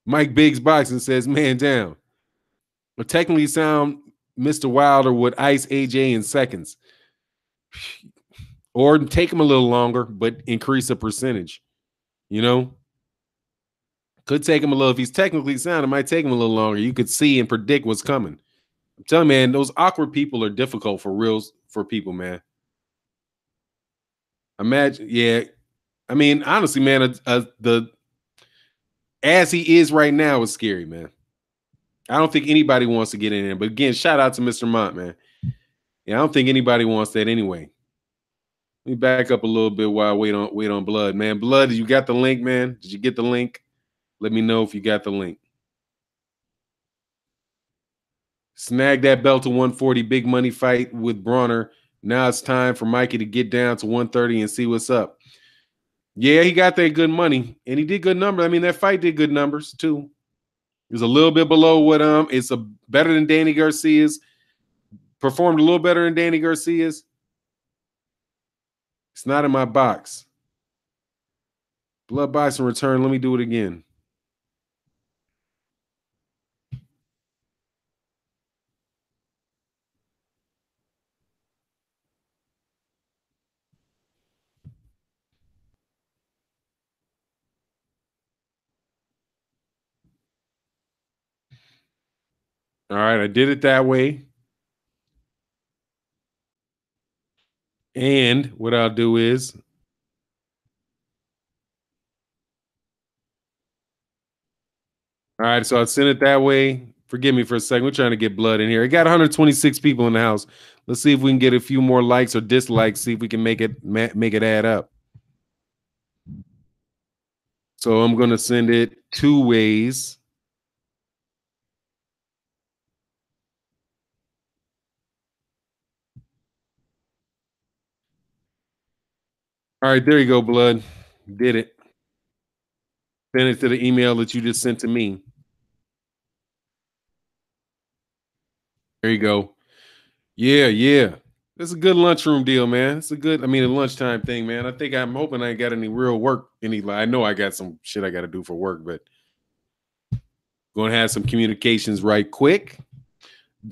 Mike Biggs Boxing says, man down. But technically sound Mr. Wilder would ice AJ in seconds. Or take him a little longer, but increase the percentage. Could take him a little. If he's technically sound, it might take him a little longer. You could see and predict what's coming. I'm telling you, man, those awkward people are difficult for people, man. Imagine, yeah. Honestly, man, as he is right now is scary, man. I don't think anybody wants to get in there. But again, shout out to Mr. Mont, man. Yeah, I don't think anybody wants that anyway. Let me back up a little bit while I wait on blood, man. Blood, you got the link, man? Did you get the link? Let me know if you got the link. Snag that belt to 140, big money fight with Bronner. Now it's time for Mikey to get down to 130 and see what's up. Yeah, he got that good money, and he did good numbers. I mean, that fight did good numbers too. It was a little bit below what it's better than Danny Garcia's. Performed a little better than Danny Garcia's. It's not in my box. Blood Bison return. Let me do it again. All right, I did it that way. And what I'll do is all right, so I sent it that way. Forgive me for a second. We're trying to get blood in here. I got 126 people in the house. Let's see if we can get a few more likes or dislikes. See if we can make it add up. So I'm gonna send it 2 ways. All right, there you go, blood. Did it. Send it to the email that you just sent to me. There you go. Yeah. That's a good lunchroom deal, man. It's a good, a lunchtime thing, man. I'm hoping I ain't got any real work. I know I got some shit I got to do for work, but going to have some communications right quick.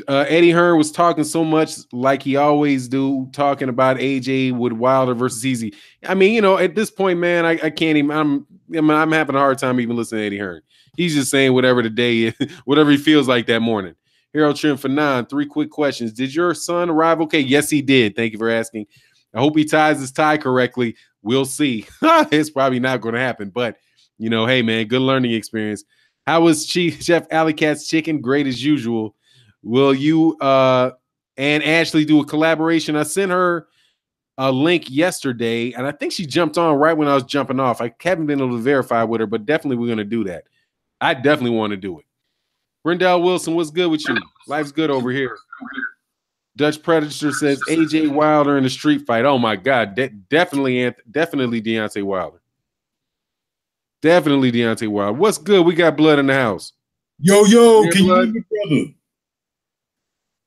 Eddie Hearn was talking so much like he always do, talking about AJ with Wilder versus Easy. I mean, at this point, man, I can't even. I'm having a hard time even listening to Eddie Hearn. He's just saying whatever the day is, whatever he feels like that morning. Harold Trim for 9. 3 quick questions. Did your son arrive okay? Yes, he did. Thank you for asking. I hope he ties his tie correctly. We'll see. It's probably not going to happen, but hey, man, good learning experience. How was Chef Alley Cat's chicken? Great as usual. Will you and Ashley do a collaboration? I sent her a link yesterday, and I think she jumped on right when I was jumping off. I haven't been able to verify with her, but definitely we're going to do that. I definitely want to do it. Brendel Wilson, what's good with you? Life's good over here. Dutch Predator says AJ Wilder in a street fight. Oh, my God. Definitely Deontay Wilder. Definitely Deontay Wilder. What's good? We got blood in the house. Yo, can you hear me, brother?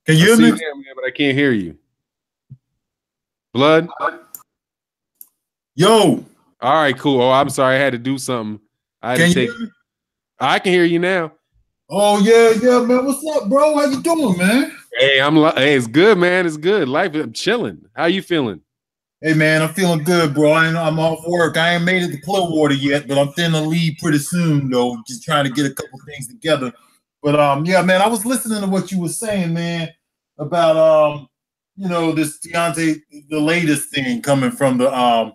Can you hear me? But I can't hear you. Blood? Yo. All right, cool. Oh, I'm sorry. I had to do something. I can hear you now. Oh, yeah, man. What's up, bro? How you doing, man? Hey, hey, it's good, man. It's good. Life, I'm chilling. How you feeling? Hey, man, I'm feeling good, bro. I'm off work. I ain't made it to Clearwater yet, but I'm finna leave pretty soon, though. Just trying to get a couple things together. But yeah, man, I was listening to what you were saying, man, about this Deontay, the latest thing coming from the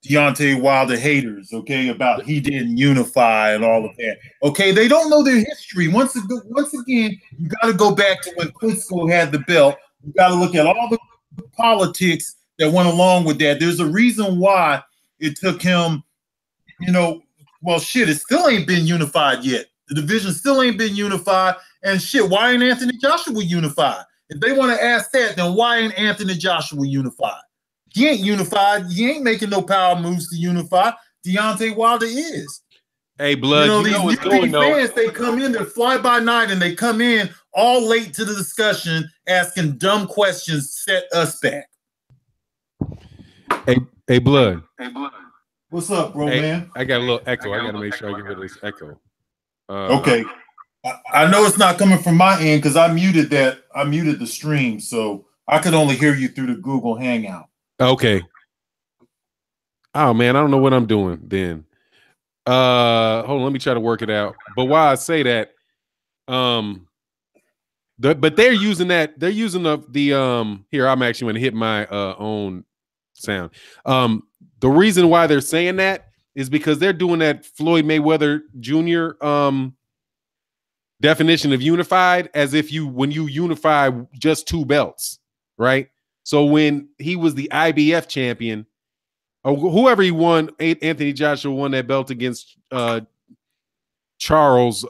Deontay Wilder haters, okay, about he didn't unify and all of that. Okay, they don't know their history. Once again, you got to go back to when Klitschko had the belt. You got to look at all the politics that went along with that. There's a reason why it took him, well, shit, it still ain't been unified yet. The division still ain't been unified. And shit, why ain't Anthony Joshua unified? If they want to ask that, then why ain't Anthony Joshua unified? He ain't unified. He ain't making no power moves to unify. Deontay Wilder is. Hey, blood, these fans, they come in, they fly by night, and they come in all late to the discussion, asking dumb questions, set us back. Hey, blood. What's up, bro, man? I got a little echo. I got to make sure I get rid of this echo. Okay. I know it's not coming from my end because I muted the stream, so I could only hear you through the Google Hangout. Okay. Oh man, I don't know what I'm doing then. Hold on, let me try to work it out. But while I say that, but they're using that, they're using the here, I'm actually gonna hit my own sound. The reason why they're saying that is because they're doing that Floyd Mayweather Jr. Definition of unified, as if when you unify just 2 belts, right? So when he was the IBF champion, or whoever he won, Anthony Joshua won that belt against Charles,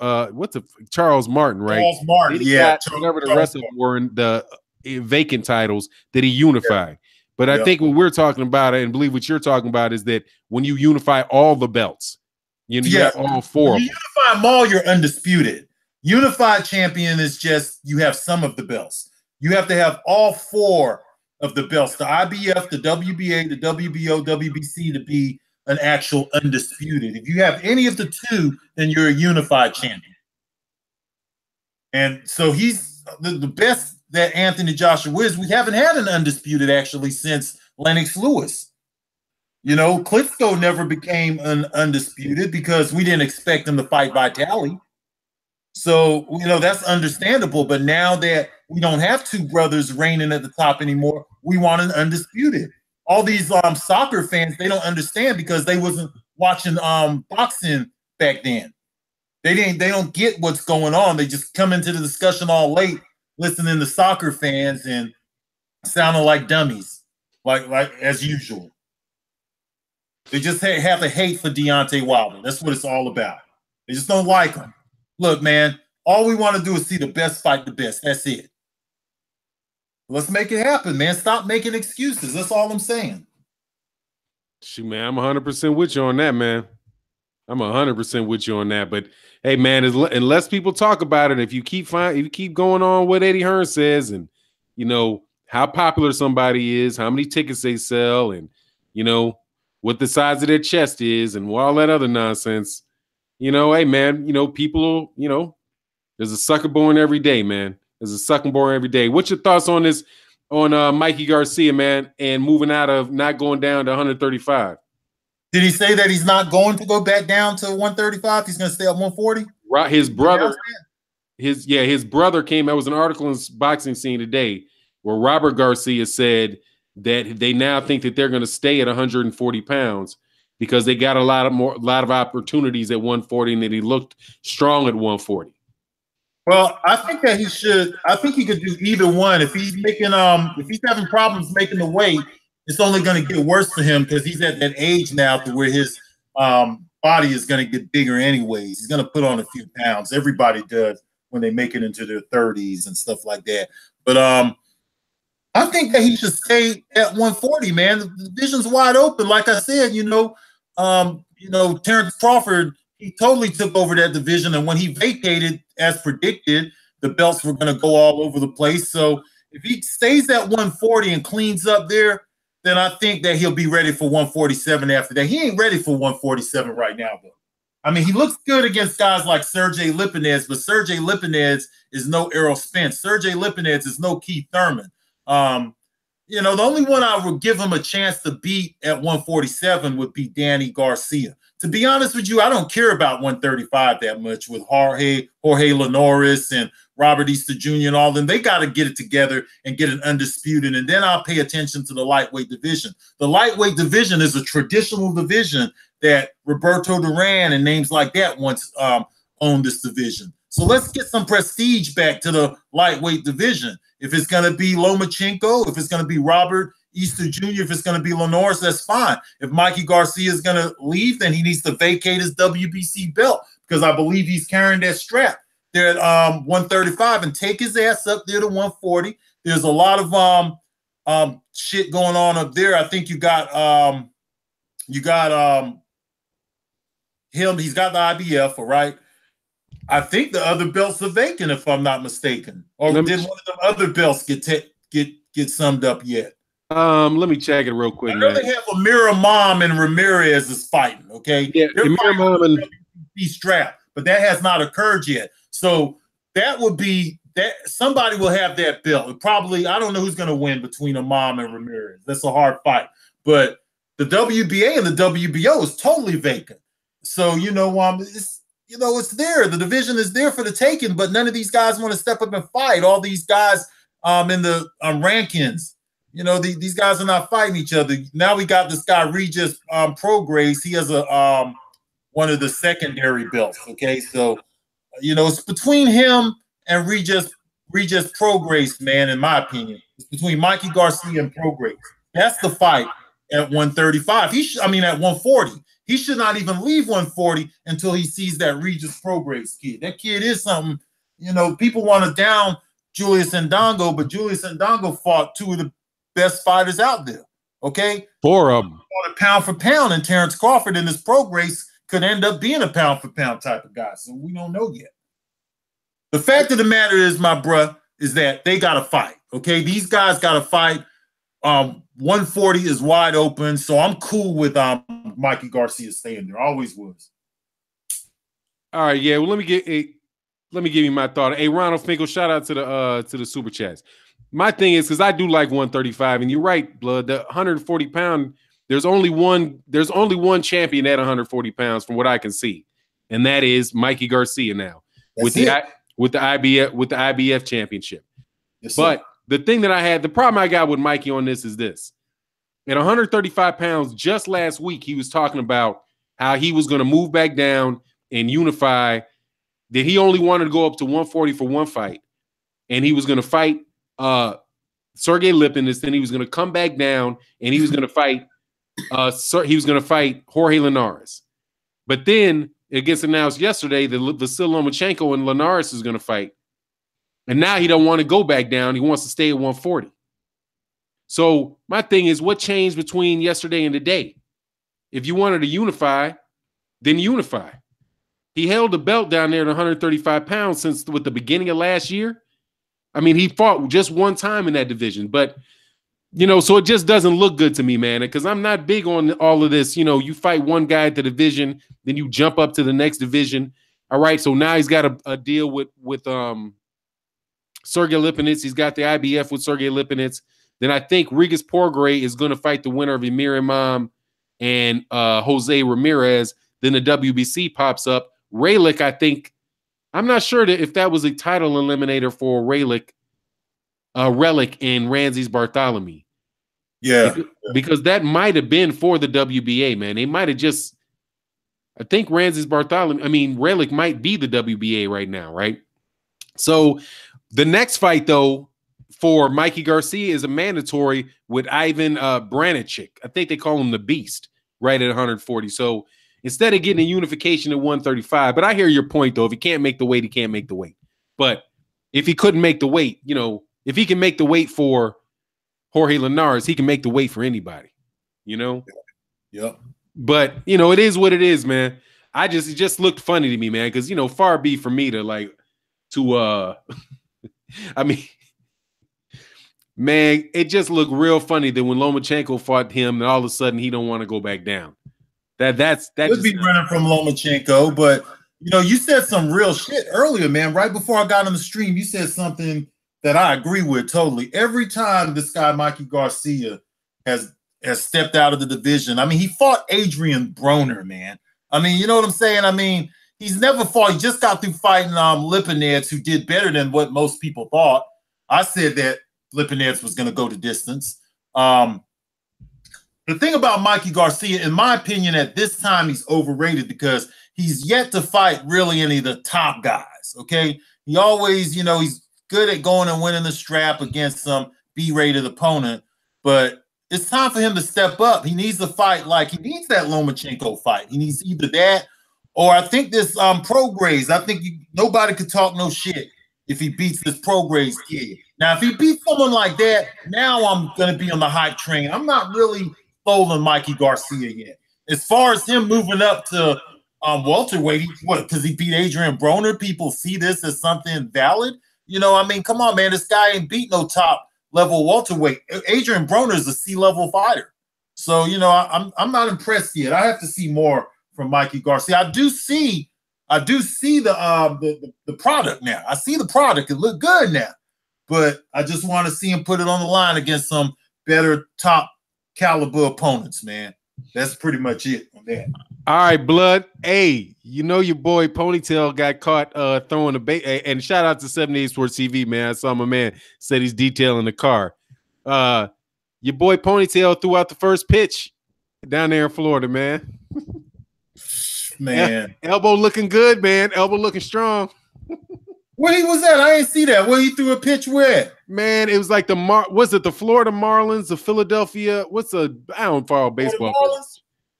Charles Martin, right? Charles Martin, yeah. Whatever the rest of them were in the vacant titles that he unified. Yeah. But I think what we're talking about, and believe what you're talking about, is that when you unify all the belts, you have all four. When you unify them all, you're undisputed. Unified champion is just you have some of the belts. You have to have all four of the belts: the IBF, the WBA, the WBO, WBC, to be an actual undisputed. If you have any of the two, then you're a unified champion. And so he's the best that Anthony Joshua is. We haven't had an undisputed actually since Lennox Lewis. You know, Klitschko never became an undisputed because we didn't expect him to fight Vitali. So, you know, that's understandable. But now that we don't have two brothers reigning at the top anymore, we want an undisputed. All these soccer fans, they don't understand because they wasn't watching boxing back then. They don't get what's going on. They just come into the discussion all late, listening to soccer fans and sounding like dummies, like as usual. They just have a hate for Deontay Wilder. That's what it's all about. They just don't like him. Look, man, all we want to do is see the best fight the best. That's it. Let's make it happen, man. Stop making excuses. That's all I'm saying. Shoot, man, I'm 100% with you on that, man. I'm 100% with you on that. But hey, man, unless people talk about it, if you keep going on what Eddie Hearn says, and you know how popular somebody is, how many tickets they sell, and you know what the size of their chest is, and all that other nonsense, you know, hey, man, you know, people, you know, there's a sucker born every day, man. There's a sucker born every day. What's your thoughts on this, on Mikey Garcia, man, and moving out of not going down to 135? Did he say that he's not going to go back down to 135? He's going to stay at 140? Right. His brother came. There was an article in Boxing Scene today where Robert Garcia said that they now think that they're going to stay at 140 pounds because they got a lot of opportunities at 140, and that he looked strong at 140. Well, I think that he should. I think he could do either one. If he's making, if he's having problems making the weight, it's only going to get worse for him because he's at that age now to where his body is going to get bigger anyways. He's going to put on a few pounds. Everybody does when they make it into their 30s and stuff like that. But I think that he should stay at 140, man. The division's wide open. Like I said, you know, Terence Crawford, he totally took over that division. And when he vacated, as predicted, the belts were going to go all over the place. So if he stays at 140 and cleans up there, then I think that he'll be ready for 147 after that. He ain't ready for 147 right now, though. I mean, he looks good against guys like Sergey Lipinets, but Sergey Lipinets is no Errol Spence. Sergey Lipinets is no Keith Thurman. You know, the only one I would give him a chance to beat at 147 would be Danny Garcia. To be honest with you, I don't care about 135 that much with Jorge Linares and Robert Easter Jr. and all them. They got to get it together and get an undisputed, and then I'll pay attention to the lightweight division. The lightweight division is a traditional division that Roberto Duran and names like that once owned this division. So let's get some prestige back to the lightweight division. If it's going to be Lomachenko, if it's going to be Robert Easter Jr., if it's going to be Linares, that's fine. If Mikey Garcia is going to leave, then he needs to vacate his WBC belt because I believe he's carrying that strap there at 135 and take his ass up there to 140. There's a lot of shit going on up there. I think you got him. He's got the IBF, all right. I think the other belts are vacant, if I'm not mistaken. Or did one of the other belts get summed up yet? Let me check it real quick. I know they have Amir Imam and Ramirez is fighting. Okay, yeah, they're fighting on the WBC strap, but that has not occurred yet. So that would be that somebody will have that belt. Probably, I don't know who's going to win between Imam and Ramirez. That's a hard fight. But the WBA and the WBO is totally vacant. So it's there. The division is there for the taking, but none of these guys want to step up and fight. All these guys in the rankings, you know, these guys are not fighting each other. Now we got this guy Regis Prograis. He has a one of the secondary belts. Okay, so you know it's between him and Regis Prograis, man. In my opinion, it's between Mikey Garcia and Prograis. That's the fight at 135. At 140. he should not even leave 140 until he sees that Regis Prograis kid. That kid is something, you know, people want to down Julius Ndongo, but Julius Ndongo fought two of the best fighters out there, okay? 4 of them. On a pound for pound, and Terence Crawford and this Prograis could end up being a pound for pound type of guy, so we don't know yet. The fact of the matter is, my bruh, is that they got to fight, okay? These guys got to fight. 140 is wide open, so I'm cool with Mikey Garcia staying there. Always was. All right, yeah. Well, let me give you my thought. Hey, Ronald Finkel, shout out to the super chats. My thing is, because I do like 135, and you're right, Blood. The 140 pound, there's only one champion at 140 pounds, from what I can see, and that is Mikey Garcia now with the IBF championship. Yes, but the thing that the problem I got with Mikey on this is this. At 135 pounds, just last week, he was talking about how he was going to move back down and unify, that he only wanted to go up to 140 for one fight. And he was going to fight Sergey Lipinets, then he was going to come back down and he was going to fight Jorge Linares. But then it gets announced yesterday that Vasyl Lomachenko and Linares is going to fight. And now he don't want to go back down. He wants to stay at 140. So my thing is, what changed between yesterday and today? If you wanted to unify, then unify. He held the belt down there at 135 pounds since with the beginning of last year. I mean, he fought just one time in that division. But, you know, so it just doesn't look good to me, man, because I'm not big on all of this. You know, you fight one guy at the division, then you jump up to the next division. All right, so now he's got a deal with Sergey Lipinets. He's got the IBF with Sergey Lipinets. Then I think Regis Prograis is going to fight the winner of Emir Imam and Jose Ramirez. Then the WBC pops up. Raylick, I think, I'm not sure if that was a title eliminator for Relic and Ramses Bartholomew. Yeah. Because that might have been for the WBA, man. They might have just, I think Relic might be the WBA right now, right? So the next fight, though, for Mikey Garcia is a mandatory with Ivan Branicic. I think they call him the Beast, right at 140. So instead of getting a unification at 135, but I hear your point, though. If he can't make the weight, he can't make the weight. But if he couldn't make the weight, you know, if he can make the weight for Jorge Linares, he can make the weight for anybody, you know? Yep. But, you know, it is what it is, man. It just looked funny to me, man, because, you know, far be for me to I mean, man, it just looked real funny that when Lomachenko fought him, and all of a sudden he don't want to go back down. That could be running from Lomachenko, but you know, you said some real shit earlier, man. Right before I got on the stream, you said something that I agree with totally. Every time this guy Mikey Garcia has stepped out of the division, I mean, he fought Adrian Broner, man. I mean, you know what I'm saying? I mean, he's never fought. He just got through fighting Lipinets, who did better than what most people thought. I said that Lipinets was going to go the distance. The thing about Mikey Garcia, in my opinion, at this time, he's overrated because he's yet to fight really any of the top guys, okay? He always, you know, he's good at going and winning the strap against some B-rated opponent, but it's time for him to step up. He needs to fight he needs that Lomachenko fight. He needs either that or I think this Prograis. I think nobody could talk no shit if he beats this Prograis kid. Now, if he beats someone like that, now I'm going to be on the hype train. I'm not really on Mikey Garcia yet. As far as him moving up to welterweight, because he beat Adrian Broner, people see this as something valid? You know, I mean, come on, man. This guy ain't beat no top level welterweight. Adrian Broner is a C-level fighter. So, you know, I'm not impressed yet. I have to see more from Mikey Garcia. I do see the product now. I see the product. It look good now. But I just want to see him put it on the line against some better top caliber opponents, man. That's pretty much it on that. All right, Blood. Hey, you know your boy Ponytail got caught throwing a bait. And shout out to 78 Sports TV, man. I saw my man said he's detailing the car. Your boy Ponytail threw out the first pitch down there in Florida, man. Man. Elbow looking good, man. Elbow looking strong. Where he was at? I didn't see that. Where he threw a pitch where? Man, it was like the Florida Marlins, the Philadelphia? I don't follow baseball.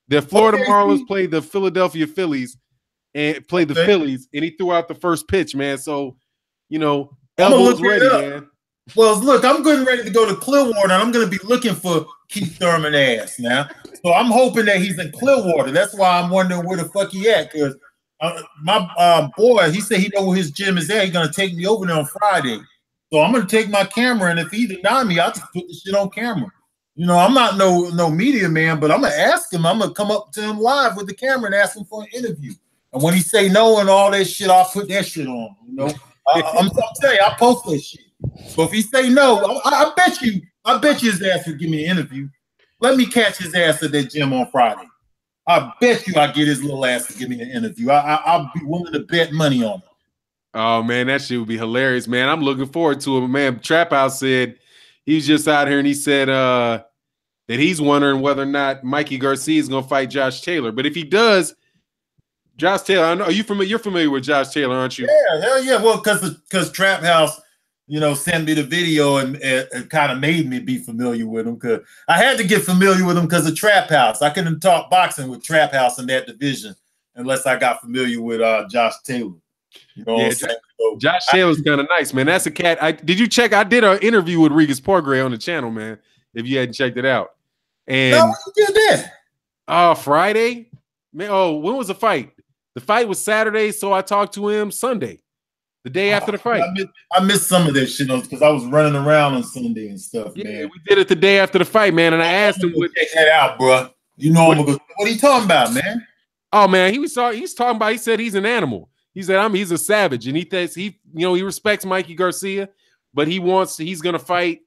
The Florida Marlins played the Philadelphia Phillies and played the Phillies, and he threw out the first pitch, man. So, you know, elbows ready, man. Well, look, I'm getting ready to go to Clearwater, and I'm going to be looking for Keith Thurman's now. So I'm hoping that he's in Clearwater. That's why I'm wondering where the fuck he at, because my boy, he said he know where his gym is at. He's going to take me over there on Friday. So I'm going to take my camera, and if he deny me, I'll just put the shit on camera. You know, I'm not no media man, but I'm going to ask him. I'm going to come up to him live with the camera and ask him for an interview. And when he say no and all that shit, I'll put that shit on, you know. I'm telling you, I'll post that shit. So if he say no, I bet you his ass will give me an interview. Let me catch his ass at that gym on Friday. I bet you I get his little ass to give me an interview. I'll be willing to bet money on it. Oh, man, that shit would be hilarious, man. I'm looking forward to it, man. Trap House said he's just out here, and he said that he's wondering whether or not Mikey Garcia is going to fight Josh Taylor. But if he does, Josh Taylor, I know you're familiar with Josh Taylor, aren't you? Yeah, hell yeah. Well, because Trap House, you know, sent me the video and kind of made me be familiar with him, because I had to get familiar with him because of Trap House. I couldn't talk boxing with Trap House in that division unless I got familiar with Josh Taylor. You know what I'm saying? So Josh Taylor's kind of nice, man. That's a cat. Did you check? I did an interview with Regis Porgray on the channel, man, if you hadn't checked it out. And no, you did that. Friday? Man, when was the fight? The fight was Saturday, so I talked to him Sunday, the day after the fight. I missed some of that shit because I was running around on Sunday and stuff, man. We did it the day after the fight, man, and I asked him. Check that out, bro. You know what are you talking about, man? Oh, man, he's talking about, he said he's an animal. He said, he's a savage, and he thinks he respects Mikey Garcia, but he's gonna fight.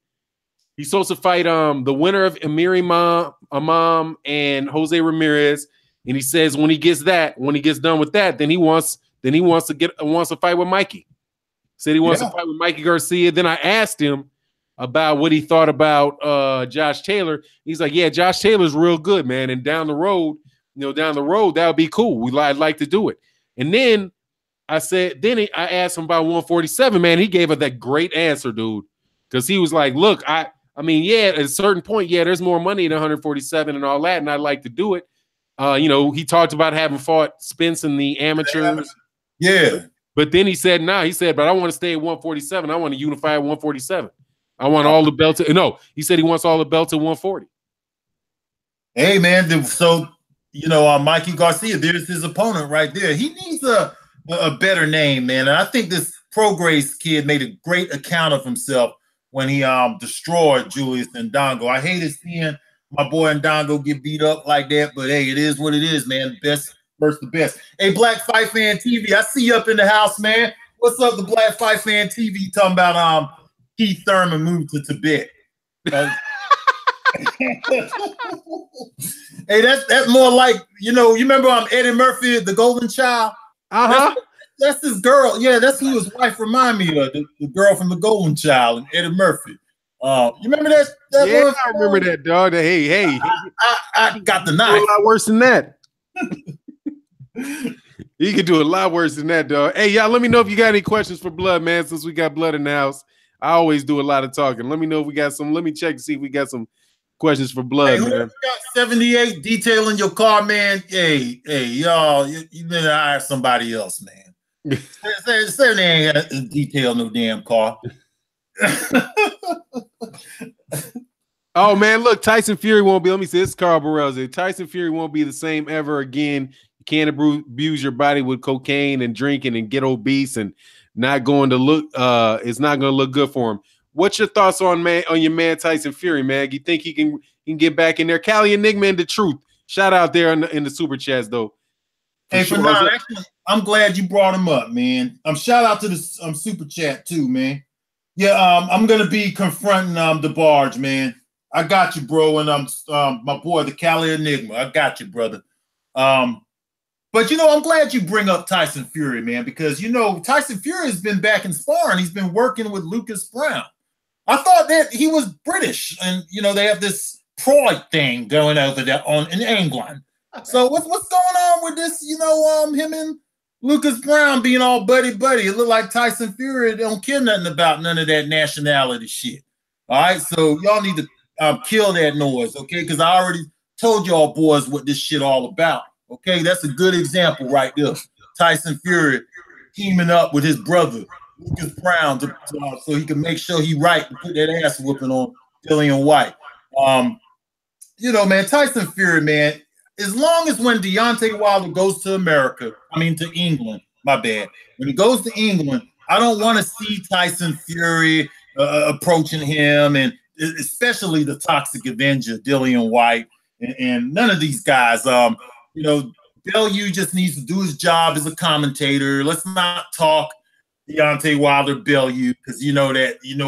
He's supposed to fight the winner of Amiri Imam and Jose Ramirez, and he says when he gets done with that, then he wants to fight with Mikey. Said he wants to fight with Mikey Garcia. Then I asked him about what he thought about Josh Taylor. He's like, yeah, Josh Taylor's real good, man, and down the road that would be cool. I'd like to do it. And then I asked him about 147, man. He gave us that great answer, dude. Because he was like, look, I mean, yeah, at a certain point, yeah, there's more money in 147 and all that, and I'd like to do it. He talked about having fought Spence in the amateurs. Yeah. But then he said, but I want to stay at 147. I want to unify at 147. I want all the belts. No, he said he wants all the belts at 140. Hey, man, so, Mikey Garcia, there's his opponent right there. He needs a better name, man. And I think this Prograis kid made a great account of himself when he destroyed Julius Ndongo. I hated seeing my boy Ndongo get beat up like that, but hey, it is what it is, man. Best versus the best. Hey, Black Fight Fan TV, I see you up in the house, man. What's up, the Black Fight Fan TV? Talking about Keith Thurman moved to Tibet. Hey, that's more like, you remember Eddie Murphy, the Golden Child? Uh-huh. That's his girl. Yeah, that's who his wife remind me of, the girl from the Golden Child and Eddie Murphy. You remember that? Yeah, one? I remember that, dog. Hey. I got the knife. A lot worse than that. You could do a lot worse than that, dog. Hey, y'all, let me know if you got any questions for Blood, man, since we got Blood in the house. I always do a lot of talking. Let me know if we got some. Let me check to see if we got some questions for Blood, man. Got 78 detailing your car, man. Hey, y'all, you better hire somebody else, man. Say they ain't got to detail no damn car. Oh, man, look, Tyson Fury won't be. Let me see. This is Carl Burrell. Tyson Fury won't be the same ever again. You can't abuse your body with cocaine and drinking and get obese and not going to look. It's not going to look good for him. What's your thoughts on your man Tyson Fury, man? You think he can get back in there? Cali Enigma and the Truth. Shout out there in the super chats, though. Hey, sure. Actually, I'm glad you brought him up, man. Shout out to the super chat too, man. Yeah, I'm gonna be confronting the barge, man. I got you, bro, and my boy, the Cali Enigma. I got you, brother. But I'm glad you bring up Tyson Fury, man, because Tyson Fury has been back in sparring. He's been working with Lucas Brown. I thought that he was British, and they have this pride thing going over there in England. So what's going on with this? Him and Lucas Brown being all buddy. It looked like Tyson Fury don't care nothing about none of that nationality shit. All right, so y'all need to kill that noise, okay? Because I already told y'all boys what this shit all about. Okay, that's a good example right there. Tyson Fury teaming up with his brother Lucas Brown so he can make sure he right to put that ass whooping on Dillian White. You know, man, Tyson Fury, man, as long as when Deontay Wilder goes to to England, my bad. When he goes to England, I don't want to see Tyson Fury approaching him, and especially the Toxic Avenger, Dillian White, and none of these guys. You know, Bellew just needs to do his job as a commentator. Let's not talk Deontay Wilder Bellew, because you know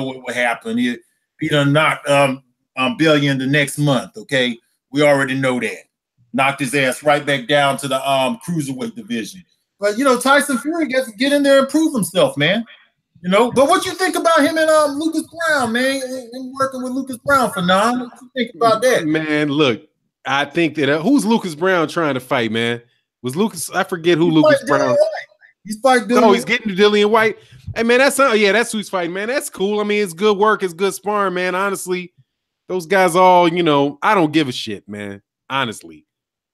what will happen. He done knocked Bellew in the next month. Okay, we already know that. Knocked his ass right back down to the cruiserweight division. But you know, Tyson Fury gets to get in there and prove himself, man. You know, but what you think about him and Lucas Brown, man? And working with Lucas Brown for now. What you think about that, man? Look, I think that who's Lucas Brown trying to fight, man? Was Lucas? I forget who Lucas Brown. He's fighting. He's getting to Dillian White. Hey, man, that's who he's fighting, man. That's cool. I mean, it's good work. It's good sparring, man. Honestly, those guys all, you know, I don't give a shit, man. Honestly,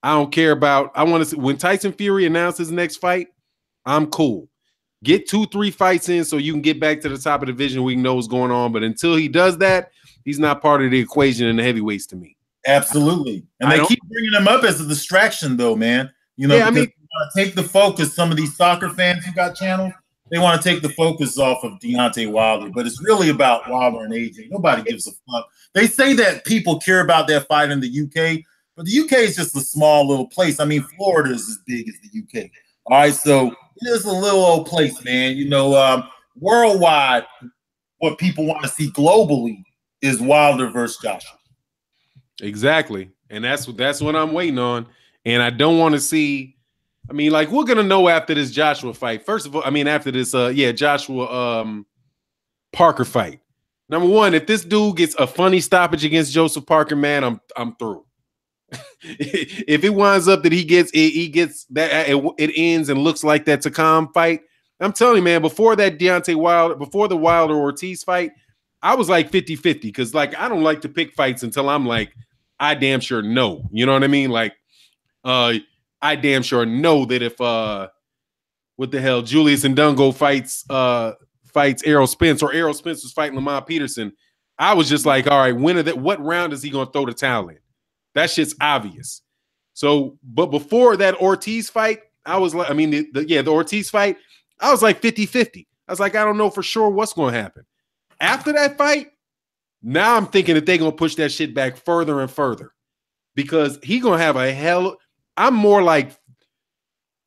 I don't care about. I want to see when Tyson Fury announces his next fight. I'm cool. Get 2-3 fights in so you can get back to the top of the division. We know what's going on. But until he does that, he's not part of the equation in the heavyweights to me. Absolutely. And they keep bringing him up as a distraction, though, man. You know, want to take the focus. Some of these soccer fans who got channels, they want to take the focus off of Deontay Wilder. But it's really about Wilder and AJ. Nobody gives a fuck. They say that people care about that fight in the UK, but the UK is just a small little place. I mean, Florida is as big as the UK. All right, so it is a little old place, man. You know, worldwide, what people want to see globally is Wilder versus Joshua. Exactly, and that's what I'm waiting on. And I don't want to see. I mean, like, we're gonna know after this Joshua fight. First of all, I mean, after this, Joshua Parker fight. Number one, if this dude gets a funny stoppage against Joseph Parker, man, I'm through. If it winds up that he gets that it ends and looks like that Takam fight, I'm telling you, man, before that before the Wilder Ortiz fight, I was like 50-50, because like I don't like to pick fights until I'm like, I damn sure know. You know what I mean? Like, I damn sure know that if what the hell, Julius Ndungo fights Errol Spence, or Errol Spence was fighting Lamont Peterson, I was just like, all right, what round is he gonna throw the towel in? That shit's obvious. So, but before that Ortiz fight, I was like, I mean, the Ortiz fight, I was like 50-50. I was like, I don't know for sure what's going to happen. After that fight, now I'm thinking that they're going to push that shit back further and further, because he going to have I'm more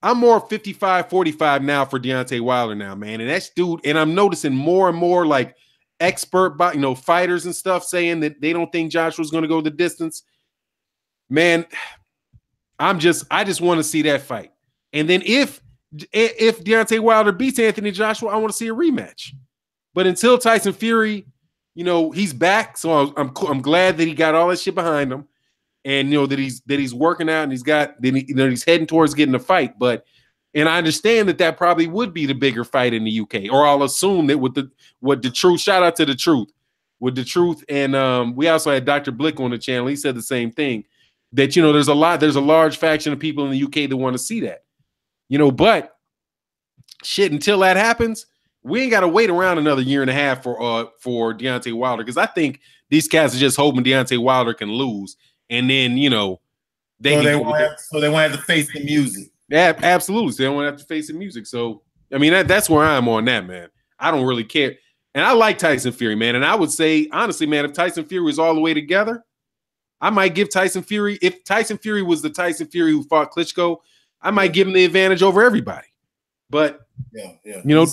55-45 now for Deontay Wilder now, man. And that's dude, and I'm noticing more and more like expert, fighters and stuff saying that they don't think Joshua's going to go the distance. Man, I just want to see that fight. And then if Deontay Wilder beats Anthony Joshua, I want to see a rematch. But until Tyson Fury, you know, he's back, so I'm glad that he got all that shit behind him, and you know that he's working out and he's heading towards getting a fight. And I understand that probably would be the bigger fight in the UK, or I'll assume that with the truth. Shout out to the truth with the truth, and we also had Dr. Blick on the channel. He said the same thing. That, you know, there's a large faction of people in the UK that want to see that, you know, but shit, until that happens, we ain't got to wait around another year and a half for Deontay Wilder, because I think these cats are just hoping Deontay Wilder can lose, and then, you know, they won't have to face the music. Yeah, absolutely. So they won't have to face the music. So I mean, that's where I'm on that, man. I don't really care, and I like Tyson Fury, man. And I would say honestly, man, if Tyson Fury was all the way together, I might give Tyson Fury, if Tyson Fury was the Tyson Fury who fought Klitschko, I might give him the advantage over everybody. But, you know,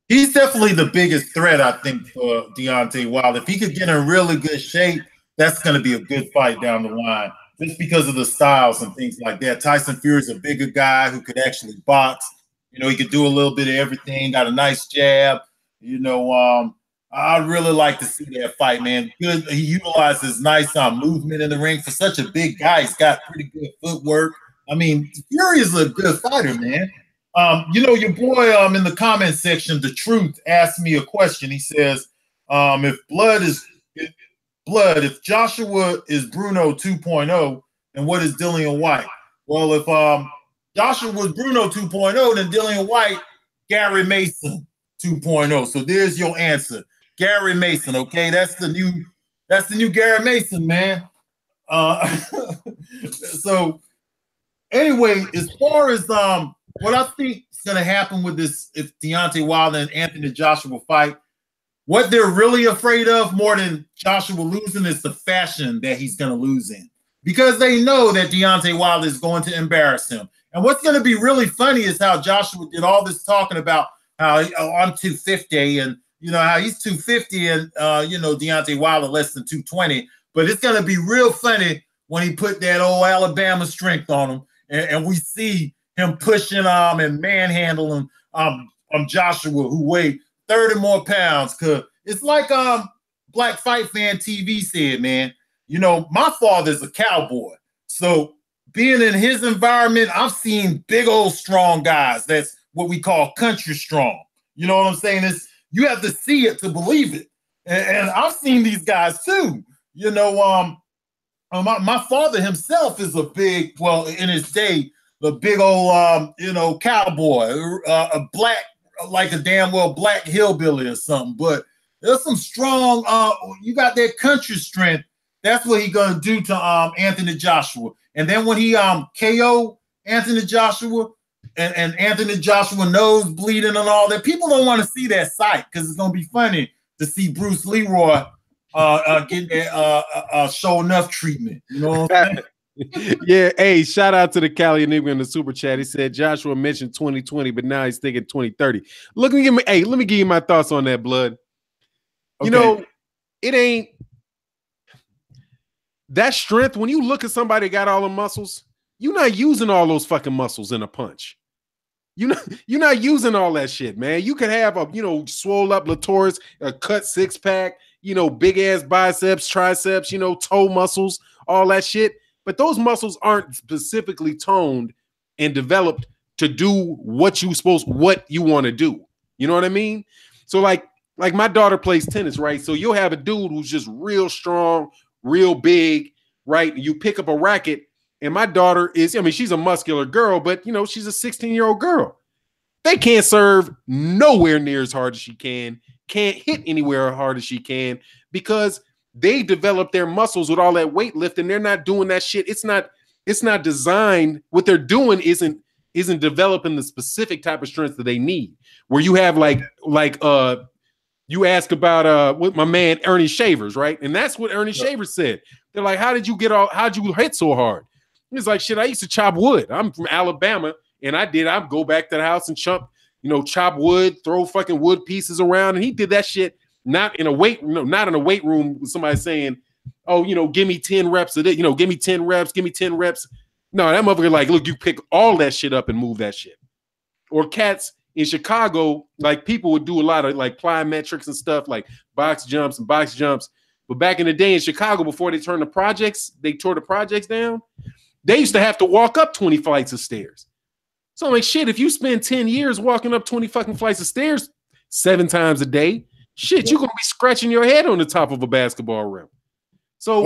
he's definitely the biggest threat, I think, for Deontay Wilder. If he could get in really good shape, that's going to be a good fight down the line, just because of the styles and things like that. Tyson Fury's a bigger guy who could actually box. You know, he could do a little bit of everything, got a nice jab. You know, I'd really like to see that fight, man. Good. He utilizes nice movement in the ring. For such a big guy, he's got pretty good footwork. I mean, Fury is a good fighter, man. You know, your boy in the comment section, The Truth, asked me a question. He says, if Joshua is Bruno 2.0, and what is Dillian White? Well, if Joshua was Bruno 2.0, then Dillian White, Gary Mason 2.0. So there's your answer, Gary Mason. Okay, that's the new Gary Mason, man. So anyway, as far as what I think is going to happen with this, if Deontay Wilder and Anthony Joshua fight, what they're really afraid of more than Joshua losing is the fashion that he's going to lose in, because they know that Deontay Wilder is going to embarrass him. And what's going to be really funny is how Joshua did all this talking about how I'm 250 and how he's 250 and Deontay Wilder less than 220. But it's going to be real funny when he put that old Alabama strength on him, and we see him pushing and manhandling Joshua, who weighed 30 more pounds. Cause it's like Black Fight Fan TV said, man, my father's a cowboy. So being in his environment, I've seen big old strong guys. That's what we call country strong. You know what I'm saying? You have to see it to believe it. And I've seen these guys too. My father himself is a big, well, in his day, the big old, cowboy, a black, like a damn well black hillbilly or something. But there's some strong, you got that country strength. That's what he's going to do to Anthony Joshua. And then when he KO Anthony Joshua and Anthony Joshua nose bleeding and all that, people don't want to see that sight because it's going to be funny to see Bruce Leroy getting that show enough treatment. You know what I'm saying? Yeah, hey, shout out to the Cali nigga in the super chat. He said Joshua mentioned 2020, but now he's thinking 2030. Let me give you my thoughts on that, blood. Okay. It ain't that strength. When you look at somebody that got all the muscles, you're not using all those fucking muscles in a punch. You're not using all that shit, man. You could have a swole up Latour's, a cut six pack, big ass biceps, triceps, toe muscles, all that shit. But those muscles aren't specifically toned and developed to do what you want to do. You know what I mean? So like my daughter plays tennis, right? So you'll have a dude who's just real strong, real big, right? You pick up a racket, and my daughter she's a muscular girl, but she's a 16-year-old girl. They can't serve nowhere near as hard as she can, can't hit anywhere as hard as she can, because they develop their muscles with all that weightlifting. They're not doing that shit. It's not designed. What they're doing isn't developing the specific type of strength that they need. Where you have you ask about what my man Ernie Shavers, right? And that's what Ernie Shavers said. They're like, how'd you hit so hard? He's like, shit, I used to chop wood. I'm from Alabama, and I'd go back to the house and chop wood, throw fucking wood pieces around, and he did that shit. Not in a weight room with somebody saying, oh, give me 10 reps a day, give me 10 reps, give me 10 reps. No, that motherfucker like, look, you pick all that shit up and move that shit. Or cats in Chicago, like people would do a lot of like plyometrics and stuff, like box jumps. But back in the day in Chicago, before they tore the projects down, they used to have to walk up 20 flights of stairs. So I'm like, shit, if you spend 10 years walking up 20 fucking flights of stairs 7 times a day, shit, you're gonna be scratching your head on the top of a basketball rim. So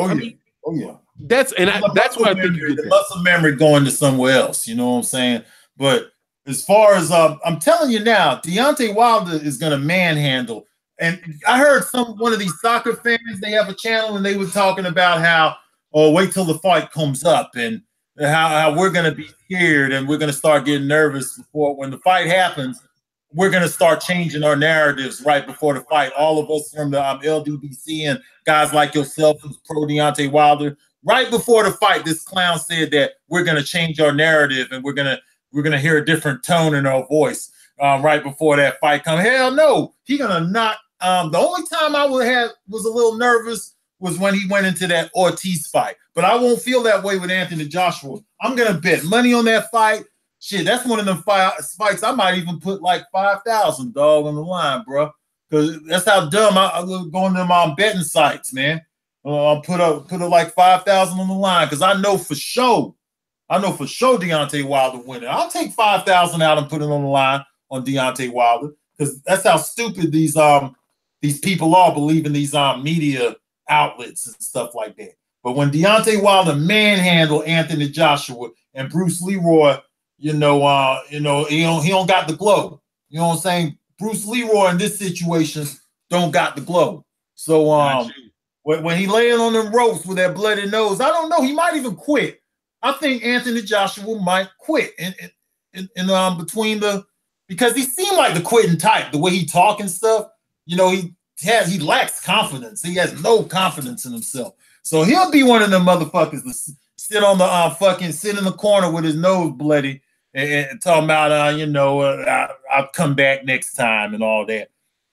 that's what I think. The muscle memory going to somewhere else. You know what I'm saying? But as far as I'm telling you now, Deontay Wilder is gonna manhandle. And I heard one of these soccer fans, they have a channel, and they were talking about how, wait till the fight comes up, and how we're gonna be scared and we're gonna start getting nervous before when the fight happens. We're going to start changing our narratives right before the fight. All of us from the LDBC and guys like yourself who's pro Deontay Wilder, right before the fight, this clown said that we're going to change our narrative and we're going to hear a different tone in our voice right before that fight comes. Hell no, he's going to knock. The only time I was a little nervous was when he went into that Ortiz fight, but I won't feel that way with Anthony Joshua. I'm going to bet money on that fight. Shit, that's one of them fights. I might even put like 5,000 dog on the line, bro. Because that's how dumb I was going to them betting sites, man. I'll put like 5,000 on the line because I know for sure Deontay Wilder winning. I'll take 5,000 out and put it on the line on Deontay Wilder because that's how stupid these people are believing these media outlets and stuff like that. But when Deontay Wilder manhandled Anthony Joshua and Bruce Leroy, he don't got the glow. You know what I'm saying? Bruce Leroy in this situation don't got the glow. So when he laying on them ropes with that bloody nose, I don't know. He might even quit. I think Anthony Joshua might quit in between because he seemed like the quitting type, the way he talk and stuff. He lacks confidence. He has no confidence in himself. So he'll be one of them motherfuckers to sit on the sit in the corner with his nose bloody and talking about I'll come back next time and all that.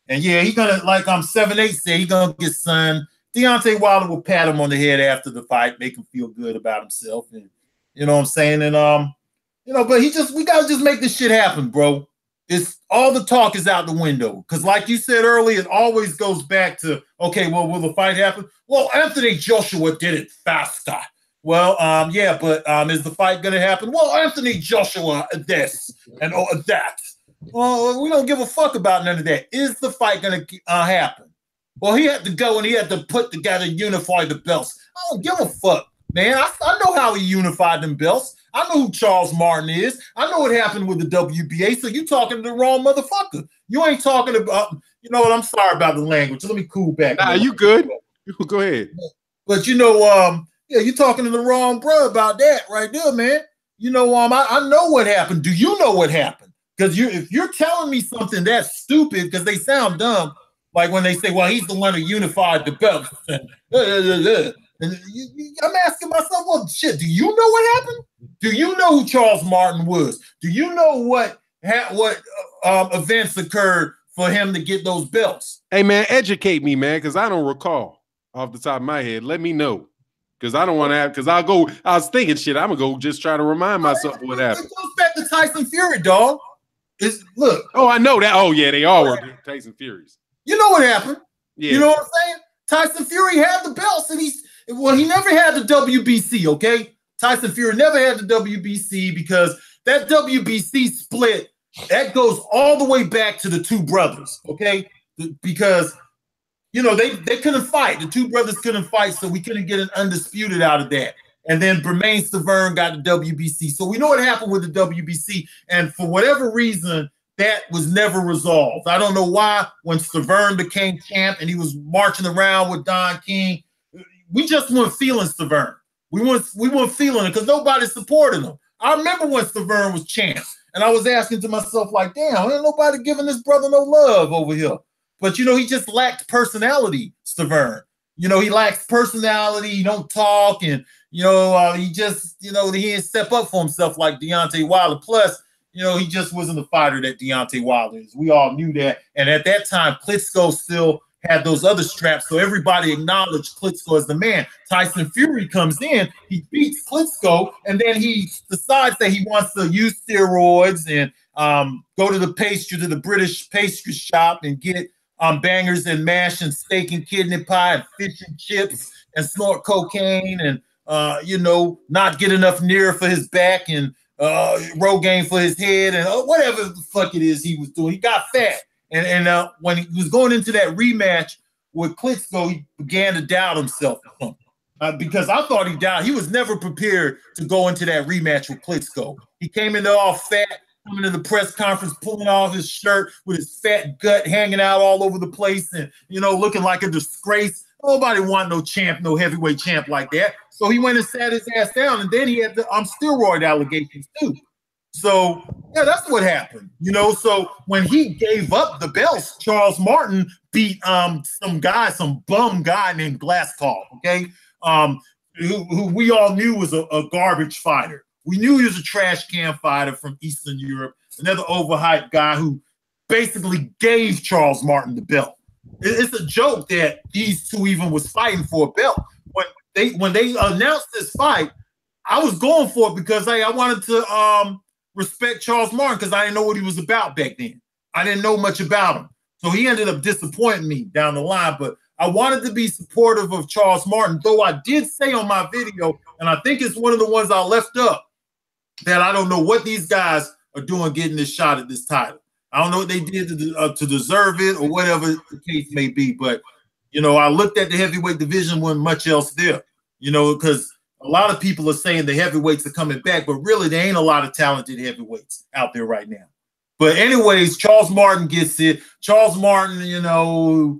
And yeah, he's gonna, like 7-8 said, he's gonna get signed. Deontay Wilder will pat him on the head after the fight, make him feel good about himself, and you know what I'm saying. And but we gotta just make this shit happen, bro. It's all the talk is out the window. Because like you said earlier, it always goes back to, okay, well, will the fight happen? Well, Anthony Joshua did it faster. Well, yeah, but is the fight going to happen? Well, Anthony Joshua this and that. Well, we don't give a fuck about none of that. Is the fight going to happen? Well, he had to go and he had to put together, unify the belts. I don't give a fuck, man. I know how he unified them belts. I know who Charles Martin is. I know what happened with the WBA. So you talking to the wrong motherfucker. You ain't talking about, you know what? I'm sorry about the language. Let me cool back. Nah, you good. Go ahead. But yeah, you're talking to the wrong bro about that right there, man. I know what happened. Do you know what happened? Because if you're telling me something that's stupid, because they sound dumb, like when they say, well, he's the one who unified the belts. And I'm asking myself, well, shit, do you know what happened? Do you know who Charles Martin was? Do you know what events occurred for him to get those belts? Hey, man, educate me, man, because I don't recall off the top of my head. Let me know. Because I don't want to have, because I was thinking shit, I'm going to go just try to remind myself of what happened. It goes back to Tyson Fury, dog. Look. Oh, I know that. Oh, yeah, they all were Tyson Furies. You know what happened? Yeah. You know what I'm saying? Tyson Fury had the belts, and he never had the WBC, okay? Tyson Fury never had the WBC because that WBC split, that goes all the way back to the two brothers, okay? Because, they couldn't fight. The two brothers couldn't fight, so we couldn't get an undisputed out of that. And then Bermain Stavern got the WBC. So we know what happened with the WBC, and for whatever reason, that was never resolved. I don't know why when Stavern became champ and he was marching around with Don King, we just weren't feeling Stavern. We weren't feeling it because nobody supported him. I remember when Stavern was champ, and I was asking to myself, like, damn, ain't nobody giving this brother no love over here. But, he just lacked personality, Stavern. He lacks personality. He don't talk, and, he just, he didn't step up for himself like Deontay Wilder. Plus, he just wasn't the fighter that Deontay Wilder is. We all knew that. And at that time, Klitschko still had those other straps, so everybody acknowledged Klitschko as the man. Tyson Fury comes in, he beats Klitschko, and then he decides that he wants to use steroids and go to the British pastry shop and get bangers and mash and steak and kidney pie and fish and chips and snort cocaine and not get enough Near for his back and Rogaine for his head and whatever the fuck it is he was doing. He got fat. And when he was going into that rematch with Klitschko, he began to doubt himself because I thought he doubted. He was never prepared to go into that rematch with Klitschko. He came in there all fat, coming to the press conference, pulling off his shirt with his fat gut hanging out all over the place and, looking like a disgrace. Nobody want no champ, no heavyweight champ like that. So he went and sat his ass down, and then he had the steroid allegations too. So, yeah, that's what happened, So when he gave up the belts, Charles Martin beat some bum guy named Glasscock, okay? Who we all knew was a garbage fighter. We knew he was a trash can fighter from Eastern Europe, another overhyped guy who basically gave Charles Martin the belt. It's a joke that these two even was fighting for a belt. When they announced this fight, I was going for it because, hey, I wanted to respect Charles Martin because I didn't know what he was about back then. I didn't know much about him. So he ended up disappointing me down the line. But I wanted to be supportive of Charles Martin, though I did say on my video, and I think it's one of the ones I left up, that I don't know what these guys are doing getting this shot at this title. I don't know what they did to deserve it or whatever the case may be. But, I looked at the heavyweight division, wasn't much else there. You know, because a lot of people are saying the heavyweights are coming back, but really there ain't a lot of talented heavyweights out there right now. But anyways, Charles Martin gets it. Charles Martin, you know,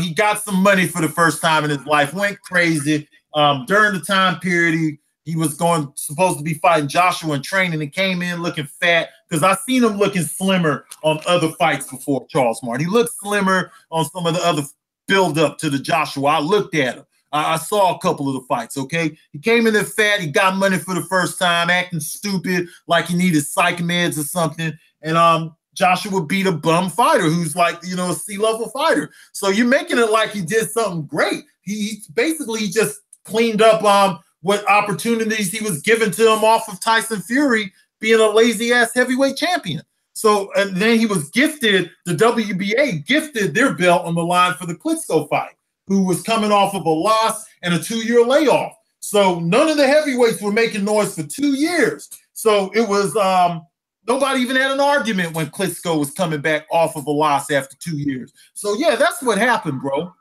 he got some money for the first time in his life, went crazy. During the time period, he was supposed to be fighting Joshua in training and came in looking fat because I seen him looking slimmer on other fights before Charles Martin. He looked slimmer on some of the other build up to the Joshua. I looked at him. I saw a couple of the fights, okay? He came in there fat. He got money for the first time, acting stupid like he needed psych meds or something. And Joshua beat a bum fighter who's like, you know, a C-level fighter. So you're making it like he did something great. He basically just cleaned up what opportunities he was given to him off of Tyson Fury being a lazy-ass heavyweight champion. So, and then he was gifted, the WBA gifted their belt on the line for the Klitschko fight, who was coming off of a loss and a 2-year layoff. So none of the heavyweights were making noise for 2 years. So it was, nobody even had an argument when Klitschko was coming back off of a loss after 2 years. So yeah, that's what happened, bro.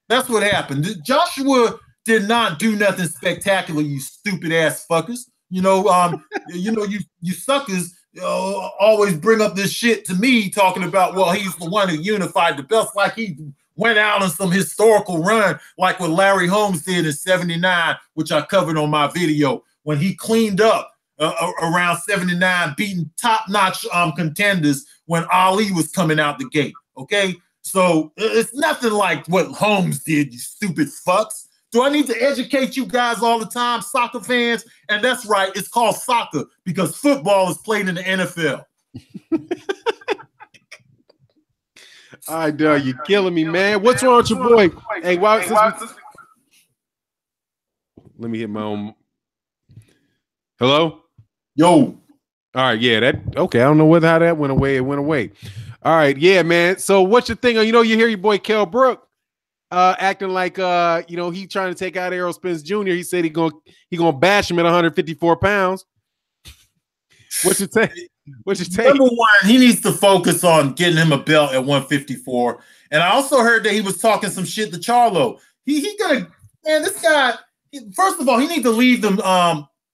That's what happened. Joshua did not do nothing spectacular, you stupid ass fuckers. You know, you suckers always bring up this shit to me talking about, well, he's the one who unified the belts, like he went out on some historical run like what Larry Holmes did in '79, which I covered on my video, when he cleaned up around '79, beating top-notch contenders when Ali was coming out the gate, okay? So it's nothing like what Holmes did, you stupid fucks. Do I need to educate you guys all the time, soccer fans? And that's right, it's called soccer because football is played in the NFL. All right, dude, you're killing me, man. What's wrong with your boy? Hey, let me hit my own. Hello? Yo. All right, yeah, okay. I don't know how that went away. It went away. All right, yeah, man. So what's your thing? You know, you hear your boy Kell Brook acting like you know, he trying to take out Errol Spence Jr. He said he gonna bash him at 154 pounds. What's your take? What's your take? Number one, he needs to focus on getting him a belt at 154. And I also heard that he was talking some shit to Charlo. He gonna, man, this guy, first of all, he needs to leave them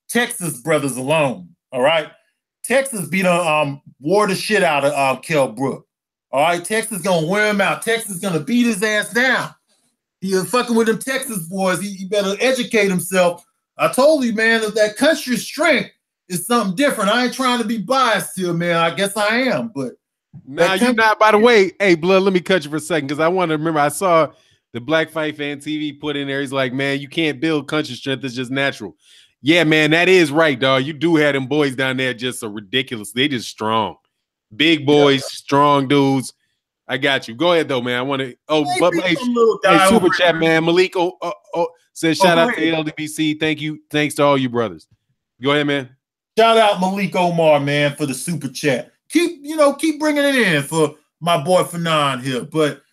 Texas brothers alone. All right. Texas wore the shit out of Kell Brook. All right. Texas gonna wear him out. Texas gonna beat his ass down. He fucking with them Texas boys. He better educate himself. I told you, man, that country strength is something different. I ain't trying to be biased here, man. I guess I am, but nah, you're not. By the way, hey, Blood, let me cut you for a second because I want to remember. I saw the Black Fight Fan TV put in there. He's like, man, you can't build country strength. It's just natural. Yeah, man, that is right, dog. You do have them boys down there just so ridiculous. They just strong, big boys, strong dudes. I got you. Go ahead though, man. I want to. Oh, but hey, super chat, man. Malik says shout out to LDBC. Thank you. Thanks to all you brothers. Go ahead, man. Shout out Malik Omar, man, for the super chat. Keep bringing it in for my boy Fanon here. But,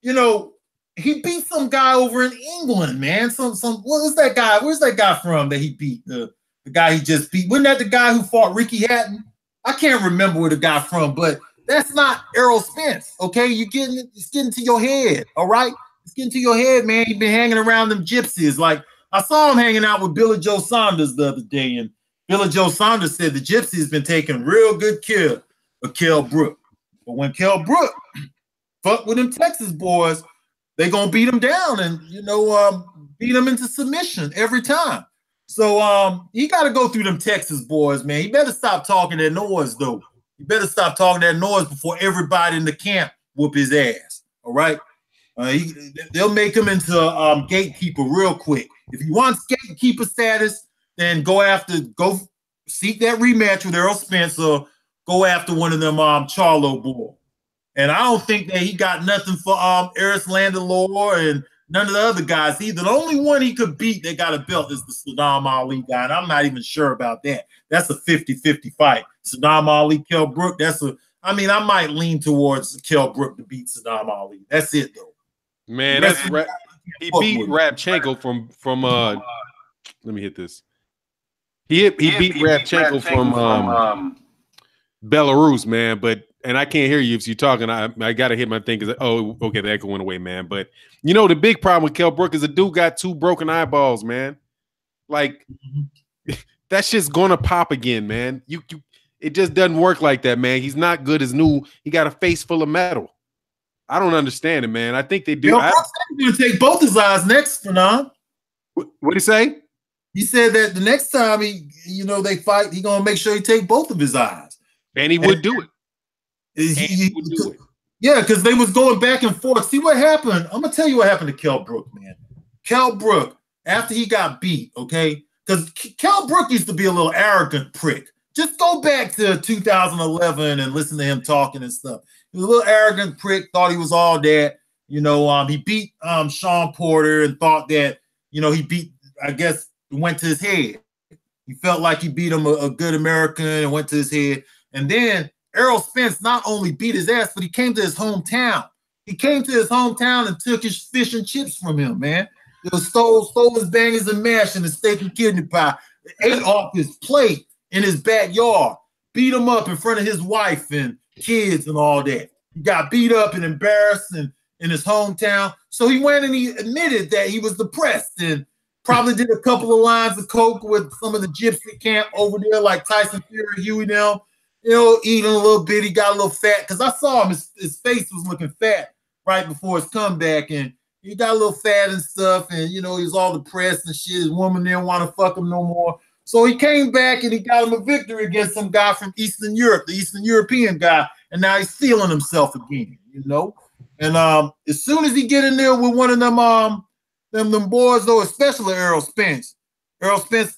you know, he beat some guy over in England, man. What was that guy? Where's that guy from that he beat? The guy he just beat. Wasn't that the guy who fought Ricky Hatton? I can't remember where the guy from, but that's not Errol Spence, okay? It's getting to your head, all right? It's getting to your head, man. You've been hanging around them gypsies. Like, I saw him hanging out with Billy Joe Saunders the other day, and Billy Joe Saunders said the gypsy's been taking real good care of Kell Brook. But when Kell Brook fuck with them Texas boys, they gonna beat him down and, you know, beat him into submission every time. So he got to go through them Texas boys, man. He better stop talking that noise, though. He better stop talking that noise before everybody in the camp whoop his ass. All right? They'll make him into gatekeeper real quick. If he wants gatekeeper status, then go seek that rematch with Errol Spence or go after one of them Charlo boys. And I don't think that he got nothing for Eris Landalore and none of the other guys either. The only one he could beat that got a belt is the Saddam Ali guy, and I'm not even sure about that. That's a 50-50 fight. Saddam Ali, Kell Brook, I might lean towards Kell Brook to beat Saddam Ali. That's it, though. Man, he beat Rabchenko from let me hit this. He beat Rabchenko from Belarus, man, and I can't hear you if you're talking. I got to hit my thing because, okay, the echo went away, man. But, you know, the big problem with Kell Brook is the dude got 2 broken eyeballs, man. Like that shit's gonna pop again, man. It just doesn't work like that, man. He's not good as new. He got a face full of metal. I don't understand it, man. I think they do. He's going to take both his eyes next, Fanon. What did he say? He said that the next time they fight, he's going to make sure he take both of his eyes. And he would do it. Yeah, because they was going back and forth. See what happened? I'm going to tell you what happened to Kell Brook, man. Kell Brook, after he got beat, okay? Because Kell Brook used to be a little arrogant prick. Just go back to 2011 and listen to him talking and stuff. He was a little arrogant prick, thought he was all that. He beat Sean Porter and thought that, he beat, I guess, went to his head. He felt like he beat him a good American and went to his head. And then Errol Spence not only beat his ass, but he came to his hometown. He came to his hometown and took his fish and chips from him, man. It was stole his bangers and mash and his steak and kidney pie, ate off his plate in his backyard, beat him up in front of his wife and kids and all that. He got beat up and embarrassed in his hometown. So he went and he admitted that he was depressed and probably did a couple of lines of coke with some of the gypsy camp over there, like Tyson Fury, Huey, them, eating a little bit. He got a little fat because I saw him. His face was looking fat right before his comeback, and he got a little fat and stuff, and he was all depressed and shit. His woman didn't want to fuck him no more. So he came back and he got him a victory against some guy from Eastern Europe, the Eastern European guy, and now he's feeling himself again, And as soon as he get in there with one of them boys, though, especially Errol Spence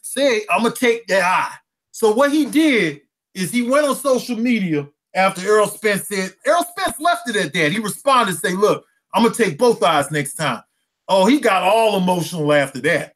said, "I'm gonna take that eye." So what he did is he went on social media after Errol Spence said. Errol Spence left it at that. He responded, "Say, look, I'm gonna take both eyes next time." Oh, he got all emotional after that.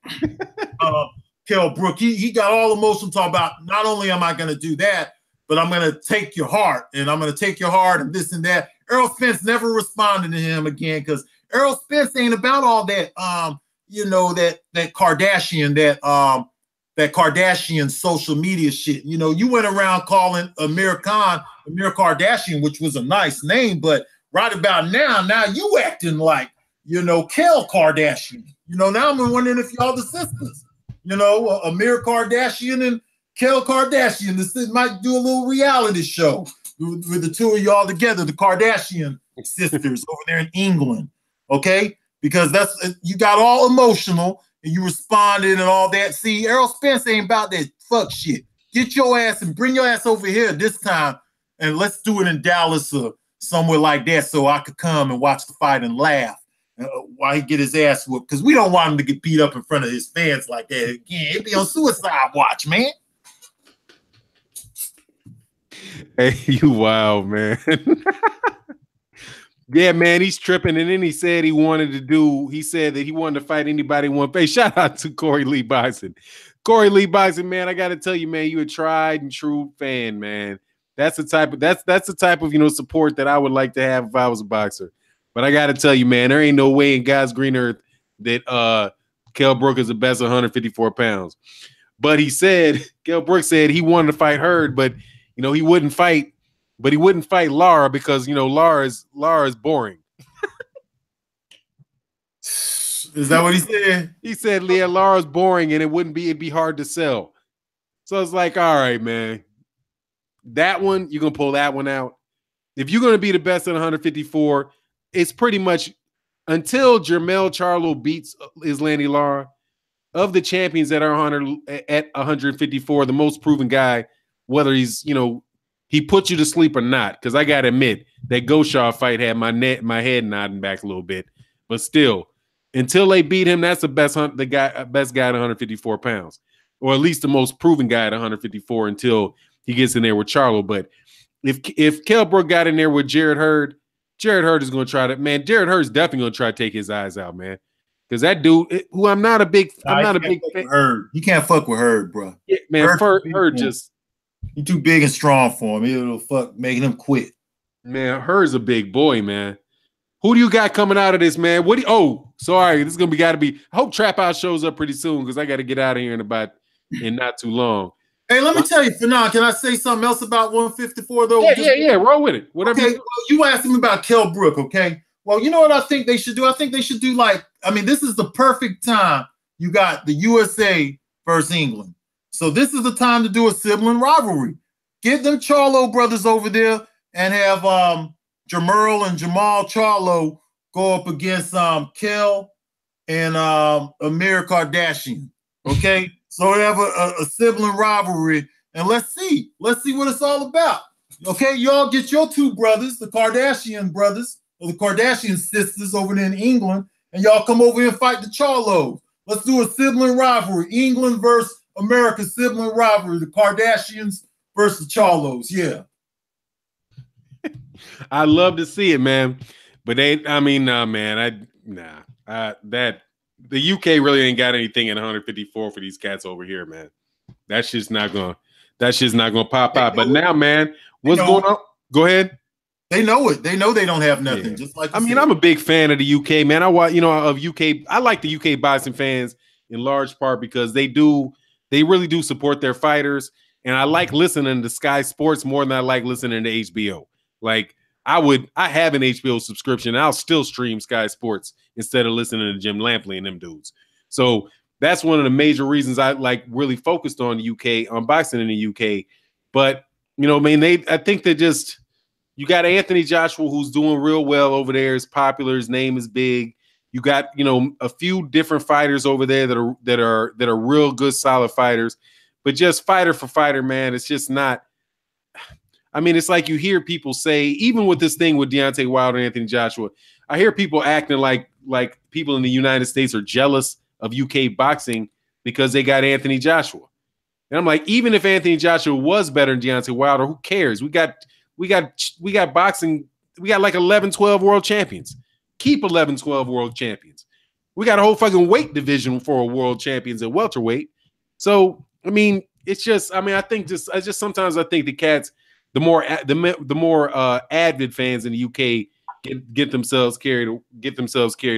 Kell Brook, he got all emotional talking about not only am I going to do that, but I'm going to take your heart and I'm going to take your heart and this and that. Errol Spence never responded to him again because Errol Spence ain't about all that, that Kardashian, that Kardashian social media shit. You went around calling Amir Kardashian, which was a nice name, but right about now you acting like, Kell Kardashian. Now I'm wondering if y'all the sisters. Amir Kardashian and Kell Kardashian. This might do a little reality show with the two of y'all together, the Kardashian sisters over there in England, okay? Because you got all emotional and you responded and all that. See, Errol Spence ain't about that fuck shit. Get your ass and bring your ass over here this time, and let's do it in Dallas or somewhere like that so I could come and watch the fight and laugh. While he get his ass whooped, because we don't want him to get beat up in front of his fans like that again. It'd be on suicide watch, man. Hey, you wild, man. Yeah, man, he's tripping. And then he said he said that he wanted to fight anybody in one face. Shout out to Corey Lee Bison. Corey Lee Bison, man, I got to tell you, man, you a tried and true fan, man. That's the type of support that I would like to have if I was a boxer. But I got to tell you, man, there ain't no way in God's green earth that Kell Brook is the best 154 pounds. But Kell Brook said he wanted to fight Hurd, but, he wouldn't fight Lara because, Lara is boring. Is that what he said? He said, yeah, Lara's boring and it'd be hard to sell. So it's like, all right, man, that one, you're going to pull that one out. If you're going to be the best at 154, it's pretty much until Jermell Charlo beats Islandi Lara, of the champions that are at 154, the most proven guy, whether he's, he put you to sleep or not. Because I got to admit, that Goshaw fight had my head nodding back a little bit. But still, until they beat him, that's the best guy at 154 pounds. Or at least the most proven guy at 154 until he gets in there with Charlo. But if Kell Brook got in there with Jarrett Hurd is going to try to, man, Jarrett Hurd's definitely going to try to take his eyes out, man. Because that dude, who I'm not a big fan. Hurd. You can't fuck with Hurd, bro. Yeah, man, Hurd just. He's too big and strong for him. It'll fuck making him quit. Man, Hurd's a big boy, man. Who do you got coming out of this, man? Sorry, this is gonna gotta be. I hope Trap House shows up pretty soon because I got to get out of here in not too long. Hey, let me tell you, Fanon, can I say something else about 154 though? Yeah, roll with it. Whatever. Okay, you asked me about Kell Brook, okay? Well, you know what I think they should do? I think they should do this is the perfect time. You got the USA versus England. So this is the time to do a sibling rivalry. Get them Charlo brothers over there and have Jamerl and Jamal Charlo go up against Kell and Amir Kardashian. Okay, so we have a sibling rivalry, and let's see what it's all about. Okay, y'all get your two brothers, the Kardashian brothers or the Kardashian sisters over there in England, and y'all come over here and fight the Charlos. Let's do a sibling rivalry, England versus America sibling rivalry, the Kardashians versus the Charlos. Yeah. I love to see it, man. But the UK really ain't got anything in 154 for these cats over here, man. That's just not gonna pop out. But now, man, what's going on? Go ahead. They know it. They know they don't have nothing. Yeah. Just like I'm a big fan of the UK, man. I like the UK boxing fans in large part because they really do support their fighters, and I like listening to Sky Sports more than I like listening to HBO. Like I have an HBO subscription. I'll still stream Sky Sports instead of listening to Jim Lampley and them dudes. So that's one of the major reasons I really focused on the UK, on boxing in the UK. But I think that just you got Anthony Joshua who's doing real well over there. Is popular. His name is big. You got a few different fighters over there that are real good, solid fighters. But just fighter for fighter, man, it's just not. I mean, it's like you hear people say, even with this thing with Deontay Wilder and Anthony Joshua, I hear people acting like people in the United States are jealous of UK boxing because they got Anthony Joshua. And I'm like, even if Anthony Joshua was better than Deontay Wilder, who cares? We got boxing. We got like 11, 12 world champions. Keep 11, 12 world champions. We got a whole fucking weight division for a world champions at welterweight. So, I mean, it's just, I think sometimes I think the cats, the more avid fans in the UK get themselves carried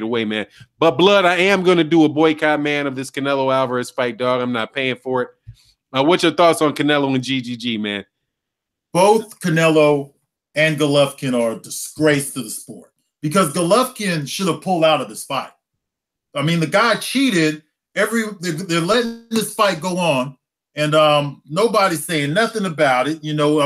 away, man. But Blood, I am going to do a boycott, man, of this Canelo Alvarez fight, dog. I'm not paying for it. What's your thoughts on Canelo and GGG, man? Both Canelo and Golovkin are a disgrace to the sport because Golovkin should have pulled out of this fight. I mean, the guy cheated. They're letting this fight go on. And nobody's saying nothing about it.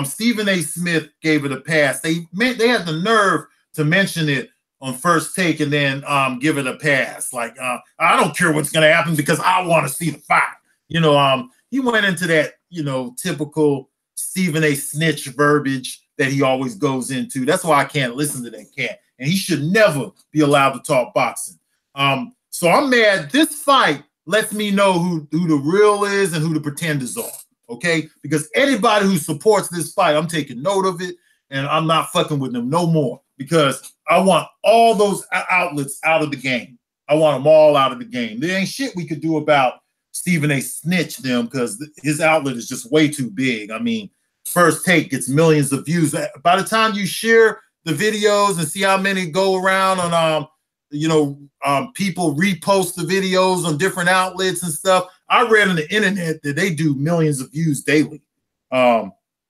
Stephen A. Smith gave it a pass. They had the nerve to mention it on First Take and then give it a pass. Like, I don't care what's going to happen because I want to see the fight. He went into that, typical Stephen A. Snitch verbiage that he always goes into. That's why I can't listen to that cat. And he should never be allowed to talk boxing. So I'm mad. This fight lets me know who the real is and who the pretenders are, okay? Because anybody who supports this fight, I'm taking note of it, and I'm not fucking with them no more because I want all those outlets out of the game. I want them all out of the game. There ain't shit we could do about Stephen A. Snitch them because his outlet is just way too big. I mean, First Take gets millions of views. By the time you share the videos and see how many go around on people repost the videos on different outlets and stuff. I read on the internet that they do millions of views daily.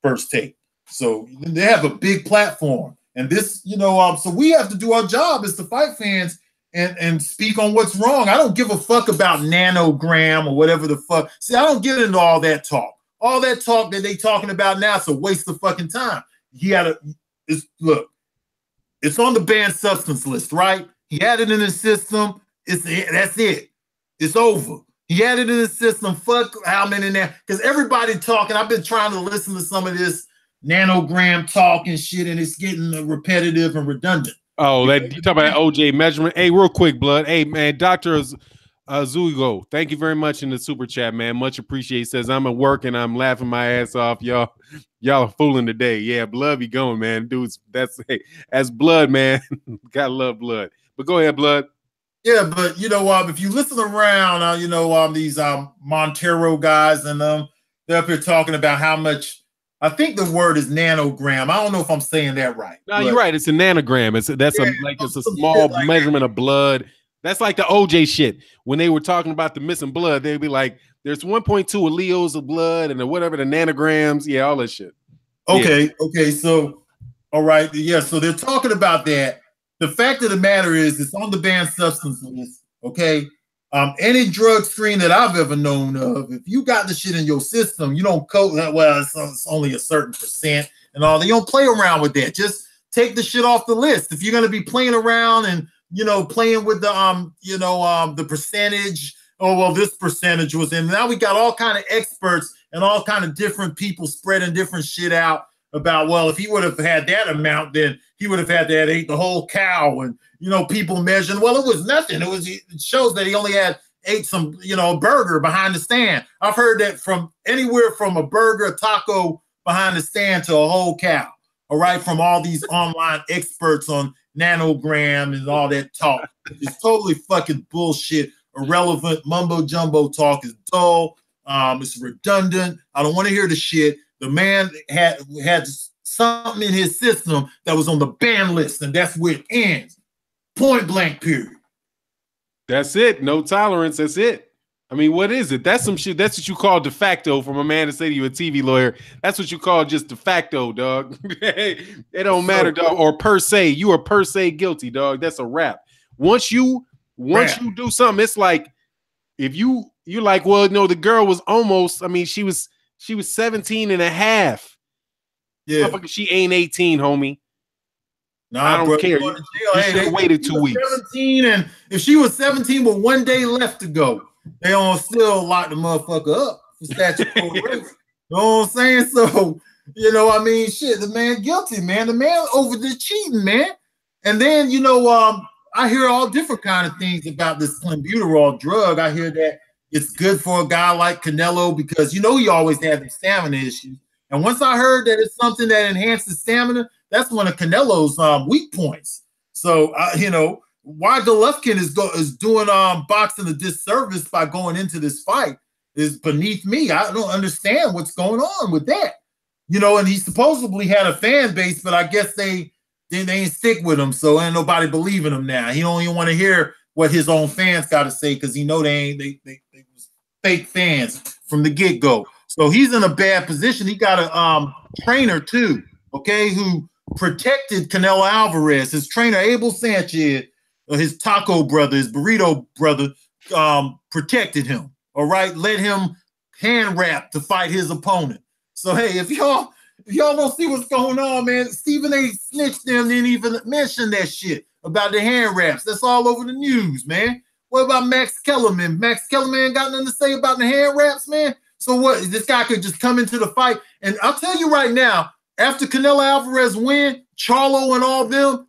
First Take. So they have a big platform. And this, so we have to do our job as the fight fans and speak on what's wrong. I don't give a fuck about nanogram or whatever the fuck. See, I don't get into all that talk. All that talk that they talking about now is a waste of fucking time. Look, it's on the banned substance list, right? He had it in his system. That's it. It's over. He had it in his system. Fuck how many now? Because everybody talking. I've been trying to listen to some of this nanogram talk and shit, and it's getting repetitive and redundant. Oh, you talk about OJ measurement. Hey, real quick, Blood. Hey, man, Dr. Zuigo, thank you very much in the super chat, man. Much appreciated. He says, I'm at work and I'm laughing my ass off. Y'all are fooling today. Yeah, Blood be going, man. Dudes, that's Blood, man. Gotta love Blood. But go ahead, Blood. Yeah, but if you listen around, these Montero guys and they're up here talking about how much. I think the word is nanogram. I don't know if I'm saying that right. No, you're right. It's a nanogram. It's a small measurement of blood. That's like the OJ shit. When they were talking about the missing blood, they'd be like, "There's 1.2 alleles of blood and whatever the nanograms." Yeah, all that shit. Okay. So, all right. Yeah. So they're talking about that. The fact of the matter is, it's on the banned substance list. Okay. Any drug screen that I've ever known of, if you got the shit in your system, you don't code that. Well, it's only a certain percent and all. They don't play around with that. Just take the shit off the list. If you're gonna be playing around and playing with the the percentage. Oh well, this percentage was in. Now we got all kind of experts and all kind of different people spreading different shit out about, well, if he would have had that amount, then he would have had to have ate the whole cow. And people measuring, well, it was nothing. It shows that he only had ate some a burger behind the stand. I've heard that from anywhere from a burger, a taco behind the stand to a whole cow. All right, from all these online experts on nanogram and all that talk. It's totally fucking bullshit. Irrelevant mumbo jumbo talk is dull. It's redundant. I don't want to hear the shit. The man had something in his system that was on the ban list, and that's where it ends. Point blank, period. That's it. No tolerance. That's it. I mean, what is it? That's some shit. That's what you call de facto from a man to say to you, a TV lawyer. That's what you call just de facto, dog. It don't matter, dog. Or per se. You are per se guilty, dog. That's a wrap. Once you do something, it's like if you're like, well, no, the girl was almost, I mean, she was 17 and a half. Yeah. She ain't 18, homie. Nah, I don't care. You should have waited 2 weeks. 17, and if she was 17 with 1 day left to go, they don't still lock the motherfucker up for statutory rape. You know what I'm saying? So, I mean, shit, the man guilty, man. The man over the cheating, man. And then, I hear all different kind of things about this clenbuterol drug. I hear that it's good for a guy like Canelo because, he always had the stamina issues. And once I heard that it's something that enhances stamina, that's one of Canelo's weak points. So, why Golovkin is doing boxing a disservice by going into this fight is beneath me. I don't understand what's going on with that. And he supposedly had a fan base, but I guess they ain't stick with him, so ain't nobody believing him now. He don't even want to hear what his own fans got to say because he know they was fake fans from the get-go. So he's in a bad position. He got a trainer too, okay, who protected Canelo Alvarez. His trainer, Abel Sanchez, his taco brother, his burrito brother, protected him, all right? Let him hand wrap to fight his opponent. So, hey, if y'all don't see what's going on, man, Stephen A. snitched them, didn't even mention that shit about the hand wraps. That's all over the news, man. What about Max Kellerman? Max Kellerman got nothing to say about the hand wraps, man? So what? This guy could just come into the fight. And I'll tell you right now, after Canelo Alvarez win, Charlo and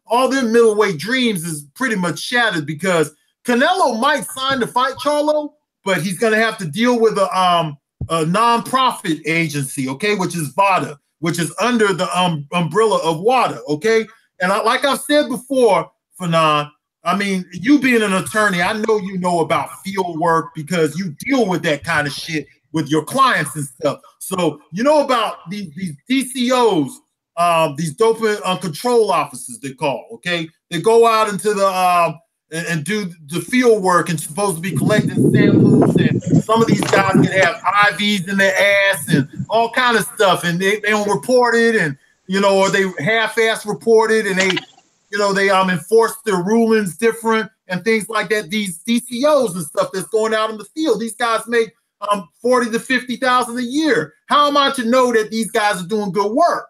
all their middleweight dreams is pretty much shattered because Canelo might sign to fight Charlo, but he's going to have to deal with a non-profit agency, okay, which is VADA, which is under the umbrella of WADA, okay? And like I've said before, Fanon, I mean, you being an attorney, I know you know about field work because you deal with that kind of shit with your clients and stuff. So you know about these DCOs, these doping control officers they call, okay? They go out into the and do the field work and supposed to be collecting samples, and some of these guys can have IVs in their ass and all kind of stuff, and they don't report it, and or they half-ass report it, and they enforce their rulings different and things like that. These DCOs and stuff that's going out in the field, these guys make $40,000 to $50,000 a year. How am I to know that these guys are doing good work?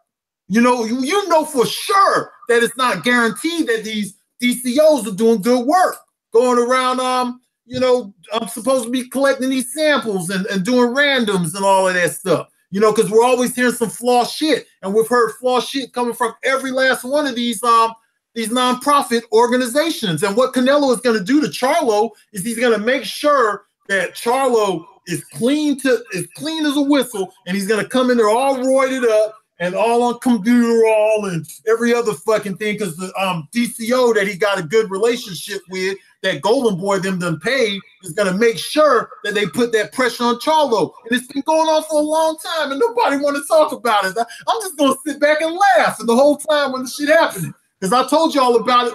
You know for sure that it's not guaranteed that these DCOs are doing good work, going around, I'm supposed to be collecting these samples and doing randoms and all of that stuff, because we're always hearing some flaw shit. And we've heard flaw shit coming from every last one of these nonprofit organizations. And what Canelo is going to do to Charlo is he's going to make sure that Charlo is clean as a whistle, and he's going to come in there all roided up and all on clenbuterol and every other fucking thing, because the DCO that he got a good relationship with, that Golden Boy them paid, is going to make sure that they put that pressure on Charlo. And it's been going on for a long time, and nobody want to talk about it. I'm just going to sit back and laugh and the whole time when the shit happening, because I told y'all about it,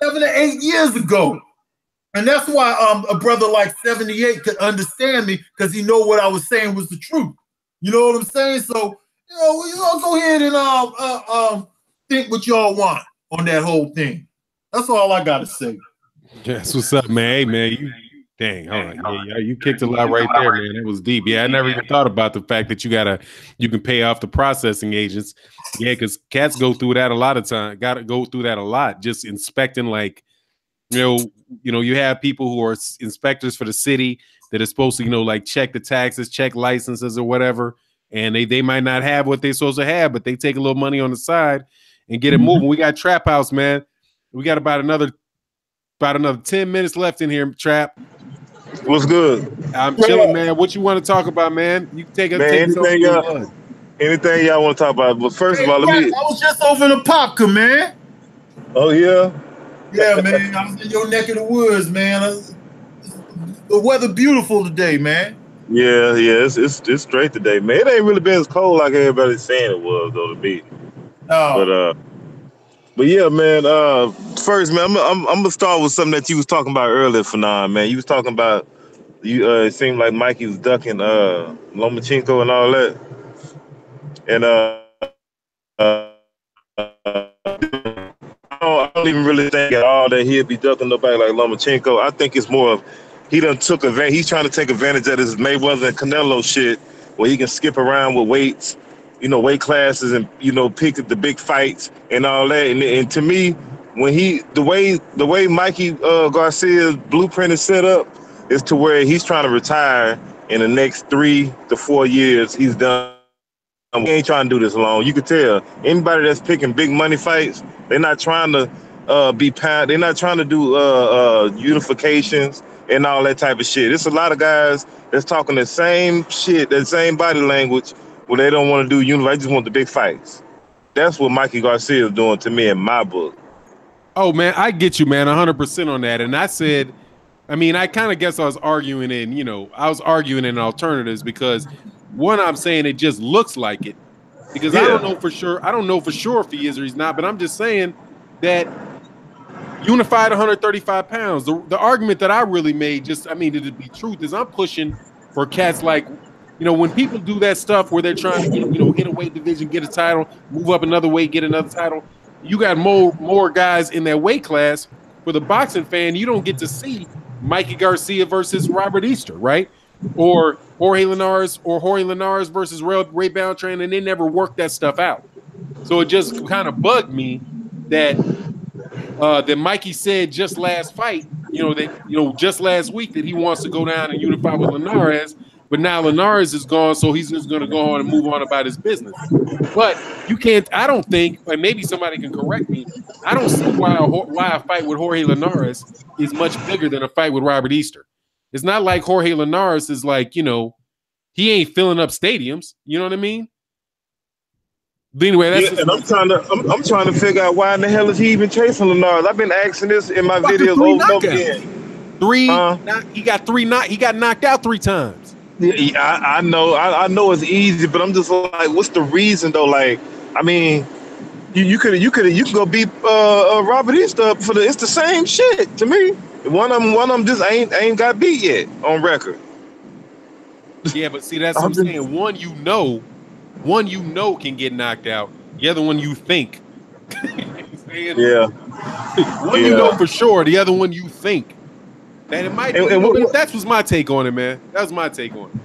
7 to 8 years ago. And that's why a brother like 78 could understand me, because he know what I was saying was the truth. You know what I'm saying? So, go ahead and think what y'all want on that whole thing. That's all I got to say. That's what's up, man. Hey, man, Dang, hold on. Yeah, you kicked a lot right there, man. It was deep. Yeah, I never even thought about the fact that you can pay off the processing agents. Yeah, because cats go through that a lot of time. Got to go through that a lot. Just inspecting, like, you have people who are inspectors for the city that are supposed to, like check the taxes, check licenses or whatever, and they might not have what they're supposed to have, but they take a little money on the side and get it moving. We got Trap House, man. We got about another 10 minutes left in here, Trap. What's good? I'm chilling, man. What you want to talk about, man? You take anything y'all want to talk about. But first of all, I was just over in the Popka, man. Oh yeah? Yeah, man. I was in your neck of the woods, man. The weather beautiful today, man. Yeah, it's straight today, man. It ain't really been as cold like everybody's saying it was, though, to me. Oh. But yeah, man. First, man, I'm gonna start with something that you was talking about earlier, Fanon, man. You was talking about it seemed like Mikey was ducking Lomachenko and all that, and I don't even really think at all that he'll be ducking nobody like Lomachenko. I think it's more of he done took advantage. He's trying to take advantage of this Mayweather and Canelo shit, where he can skip around with weights, weight classes, and pick the big fights and all that. And to me, when the way Mikey Garcia's blueprint is set up is to where he's trying to retire in the next 3 to 4 years. He's done. He ain't trying to do this alone. You could tell anybody that's picking big money fights, they're not trying to be pound. They're not trying to do unifications and all that type of shit. There's a lot of guys that's talking the same shit, that same body language, where they don't want to do unify. They just want the big fights. That's what Mikey Garcia is doing to me in my book. Oh man, I get you, man, 100% on that. And I said, I kind of guess I was arguing in alternatives because one, I'm saying it just looks like it because I don't know for sure. I don't know for sure if he is or he's not, but I'm just saying that unified 135 pounds. The argument that I really made, to be truth, is I'm pushing for cats like, when people do that stuff where they're trying to get, hit a weight division, get a title, move up another weight, get another title. You got more guys in that weight class. For the boxing fan, you don't get to see Mikey Garcia versus Robert Easter, right? Or Jorge Linares versus Ray Beltran, and they never worked that stuff out. So it just kind of bugged me that Mikey said just last fight, just last week that he wants to go down and unify with Linares, but now Linares is gone, so he's just going to go on and move on about his business. But you can't. I don't think, and maybe somebody can correct me. I don't see why a fight with Jorge Linares is much bigger than a fight with Robert Easter. It's not like Jorge Linares is like, he ain't filling up stadiums. You know what I mean? But anyway, that's and I'm trying to figure out why in the hell is he even chasing Linares. I've been asking this in my videos over and over again. He got knocked out 3 times. Yeah, I know it's easy, but I'm just like, what's the reason though? Like, you could go beat Robert Easter for it's the same shit to me. One of them just ain't got beat yet on record. Yeah, but see, that's what I'm saying. One can get knocked out. The other one you think. Yeah. One you know for sure. The other one you think. And it might. That was my take on it, man. That was my take on it.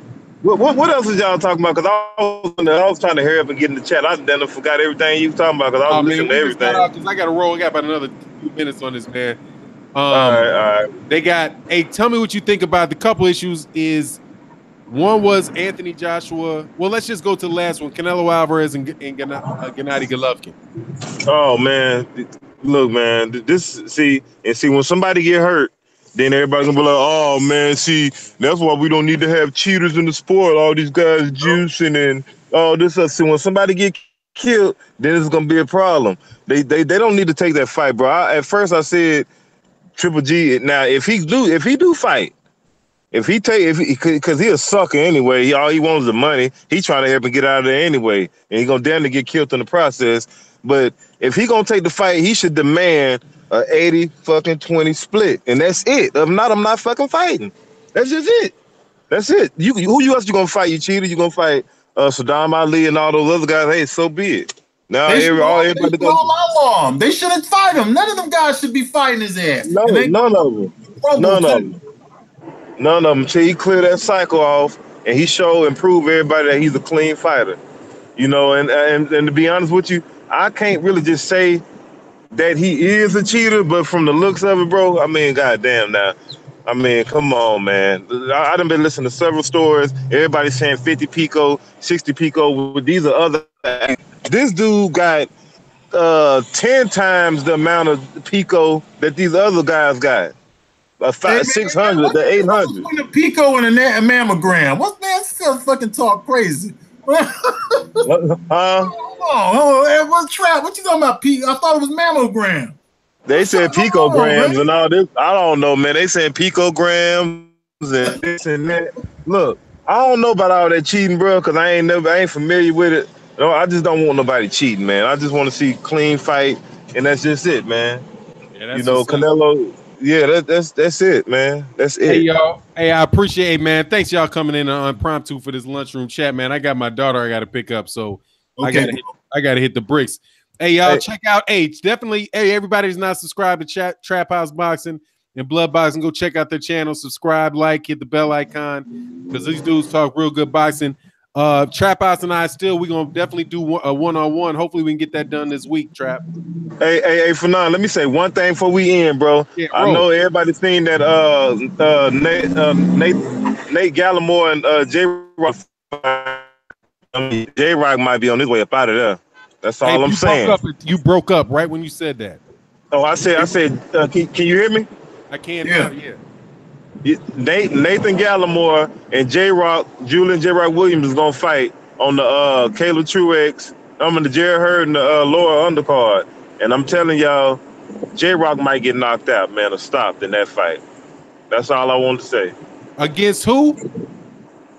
What else is y'all talking about? Because I was trying to hurry up and get in the chat. I then forgot everything you was talking about because I was listening to everything. Because I got to roll. I got about another 2 minutes on this, man. All right. They got. Hey, tell me what you think about the couple issues. One was Anthony Joshua. Well, let's just go to the last one. Canelo Alvarez and Gennady Golovkin. Oh man, look, man. See when somebody get hurt, then everybody's gonna be like, oh man, see, that's why we don't need to have cheaters in the sport. All these guys juicing and all this stuff. See, when somebody get killed, then it's gonna be a problem. They don't need to take that fight, bro. At first I said Triple G. Now if he do fight, because he a sucker anyway. All he wants is the money. He trying to help him get out of there anyway, and he gonna damn near get killed in the process. But if he gonna take the fight, he should demand a 80-20 split, and that's it. If not, I'm not fucking fighting. That's just it. That's it. Who else you gonna fight? You cheater? You gonna fight Saddam Ali and all those other guys? Hey, so be it. Now everybody go. They shouldn't fight him. None of them guys should be fighting his ass. None of them. None of them until he clear that cycle off and he show and prove everybody that he's a clean fighter. You know, and to be honest with you, I can't really just say that he is a cheater, but from the looks of it, bro, I mean, goddamn now. I mean, come on, man. I done been listening to several stories. Everybody's saying 50 pico, 60 pico. These are other. This dude got 10 times the amount of pico that these other guys got. 600 to 800. A pico and a mammogram. What's that? Still fucking talk crazy. What's trap? What you talking about? I thought it was mammogram. They said picograms and all this. I don't know, man. They said picograms and this and that. Look, I don't know about all that cheating, bro, because I ain't familiar with it. No, I just don't want nobody cheating, man. I just want to see clean fight, and that's just it, man. Yeah, you know, Canelo. Yeah, that's it, man. That's it. Hey, y'all. Hey, I appreciate it, man. Thanks, y'all, coming in impromptu for this lunchroom chat, man. I got my daughter I got to pick up, so okay. I gotta hit the bricks. Hey, y'all, check out definitely. Hey, everybody who's not subscribed to Trap House Boxing and Blood Boxing, go check out their channel, subscribe, like, hit the bell icon, because these dudes talk real good boxing. Trap House and I we're gonna definitely do a one-on-one. Hopefully we can get that done this week, Trap. Hey, Fernand, let me say one thing before we end, bro. Yeah, I know everybody's seen that Nate Gallimore and J-Rock. J-Rock might be on his way up out of there. That's all I'm saying. You broke up right when you said that. Oh, I said. Can you hear me? I can. Yeah. Nathan Gallimore and Julian J-Rock Williams is gonna fight on the Caleb Truex. The Jerry Hurd and the lower undercard. And I'm telling y'all, J-Rock might get knocked out, man, or stopped in that fight. That's all I want to say. Against who?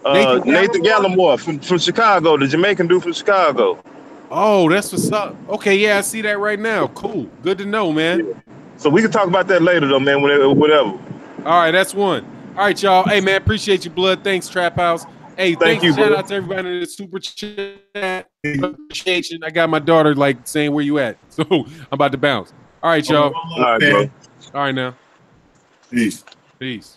Nathan Gallimore from Chicago, the Jamaican dude from Chicago. Oh, that's what's up. Okay, yeah, I see that right now. Cool. Good to know, man. Yeah. So we can talk about that later, though, man, whatever. All right, that's one. All right, y'all. Hey, man, appreciate you, Blood. Thanks, Trap House. Hey, thank you. Shout out to everybody in the super chat. Appreciation. I got my daughter, saying where you at. So I'm about to bounce. All right, y'all. All right, bro. All right, now. Peace. Peace.